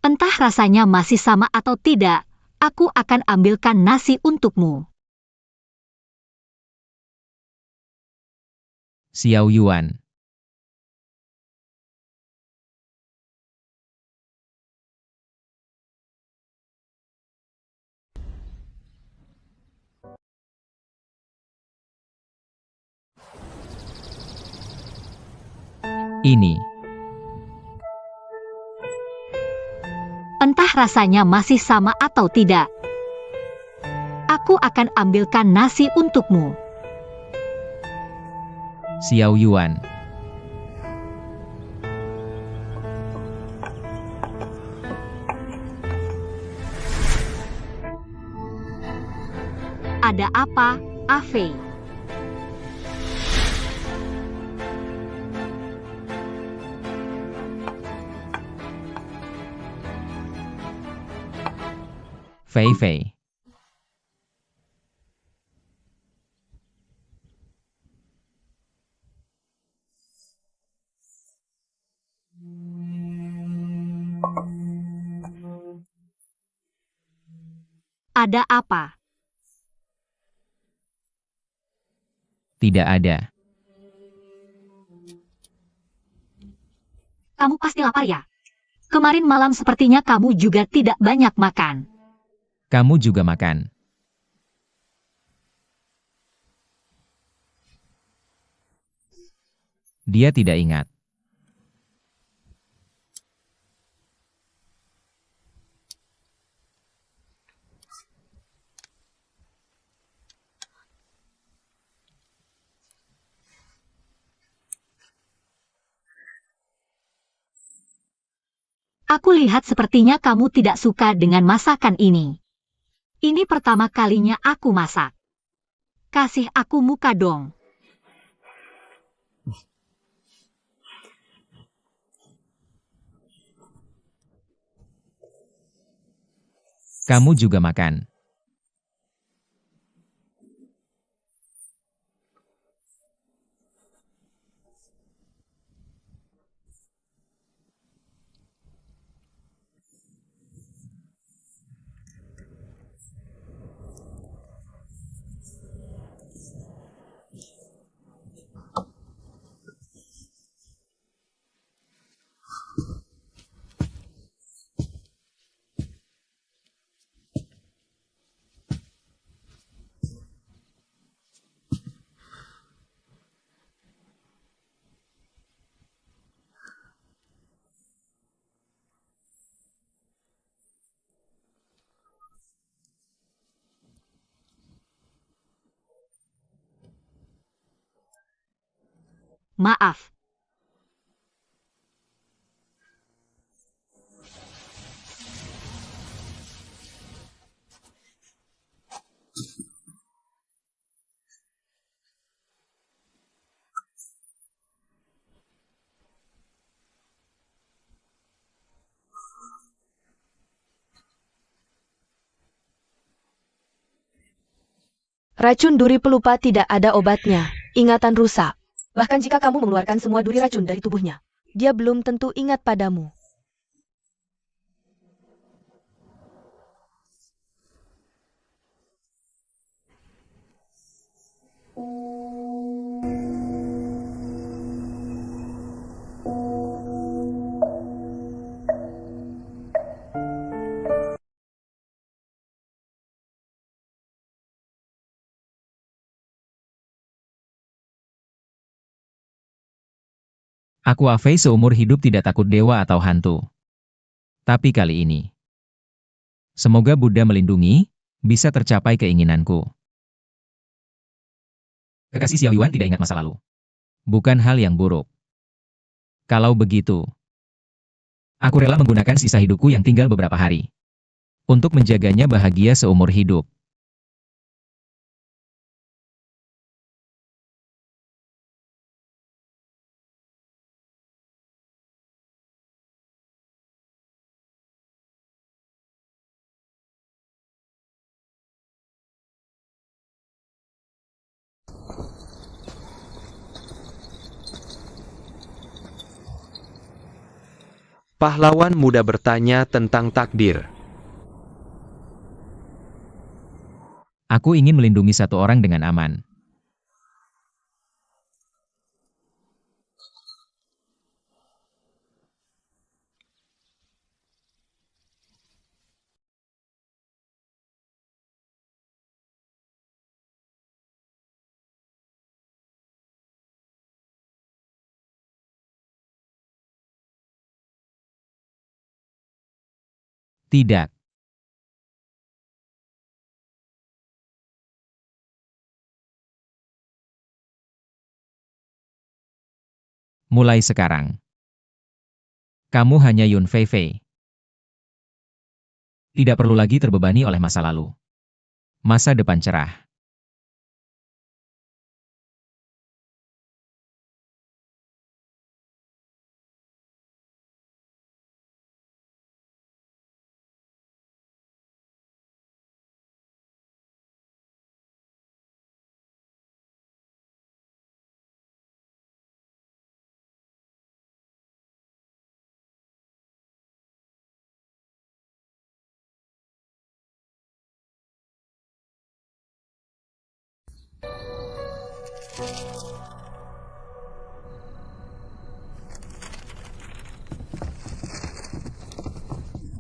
Entah rasanya masih sama atau tidak, aku akan ambilkan nasi untukmu. Xiao Yuan. Ini. Entah rasanya masih sama atau tidak. Aku akan ambilkan nasi untukmu. Xiao Yuan. Ada apa, Afei? Fei Fei. Ada apa? Tidak ada. Kamu pasti lapar ya? Kemarin malam sepertinya kamu juga tidak banyak makan. Kamu juga makan. Dia tidak ingat. Aku lihat sepertinya kamu tidak suka dengan masakan ini. Ini pertama kalinya aku masak. Kasih aku muka dong. Kamu juga makan. Maaf. Racun duri pelupa tidak ada obatnya. Ingatan rusak. Bahkan jika kamu mengeluarkan semua duri racun dari tubuhnya, dia belum tentu ingat padamu. Aku Afei seumur hidup tidak takut dewa atau hantu. Tapi kali ini, semoga Buddha melindungi, bisa tercapai keinginanku. Kekasih Xiao Yuan tidak ingat masa lalu. Bukan hal yang buruk. Kalau begitu, aku rela menggunakan sisa hidupku yang tinggal beberapa hari untuk menjaganya bahagia seumur hidup. Pahlawan muda bertanya tentang takdir. Aku ingin melindungi satu orang dengan aman. Tidak. Mulai sekarang. Kamu hanya Yun Fei Fei. Tidak perlu lagi terbebani oleh masa lalu. Masa depan cerah.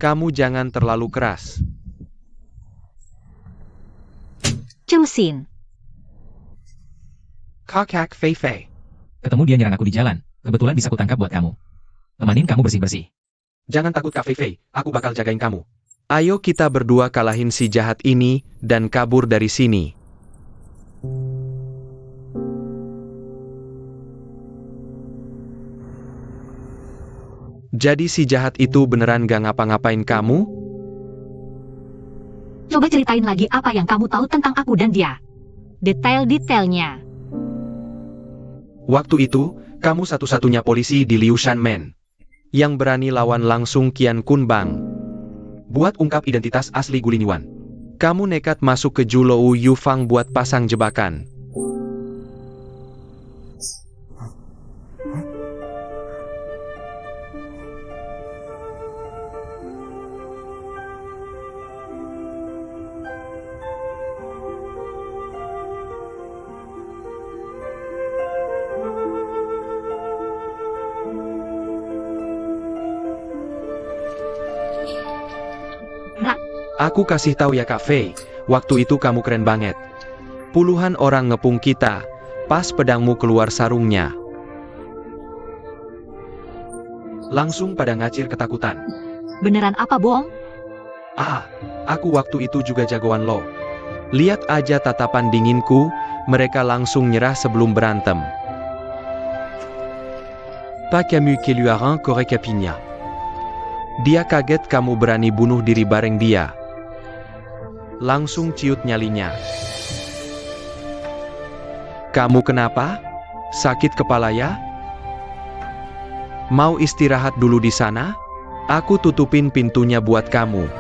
Kamu jangan terlalu keras. Chu Xin. Kakak Fei Fei. Ketemu dia nyerang aku di jalan. Kebetulan bisa kutangkap buat kamu. Temanin kamu bersih-bersih. Jangan takut Kak Fei Fei, aku bakal jagain kamu. Ayo kita berdua kalahin si jahat ini dan kabur dari sini. Jadi si jahat itu beneran gak ngapa-ngapain kamu? Coba ceritain lagi apa yang kamu tahu tentang aku dan dia. Detail-detailnya. Waktu itu, kamu satu-satunya polisi di Liu Shanmen yang berani lawan langsung Qian Kun Bang. Buat ungkap identitas asli Gulinyuan. Kamu nekat masuk ke Julou Yufang buat pasang jebakan. Aku kasih tahu ya Kak Fei, waktu itu kamu keren banget. Puluhan orang ngepung kita, pas pedangmu keluar sarungnya. Langsung pada ngacir ketakutan. Beneran apa bohong? Aku waktu itu juga jagoan lo. Lihat aja tatapan dinginku, mereka langsung nyerah sebelum berantem. Pas Camus qui lui a encore capinya. Dia kaget kamu berani bunuh diri bareng dia. Langsung ciut nyalinya. Kamu kenapa? Sakit kepala ya? Mau istirahat dulu di sana? Aku tutupin pintunya buat kamu.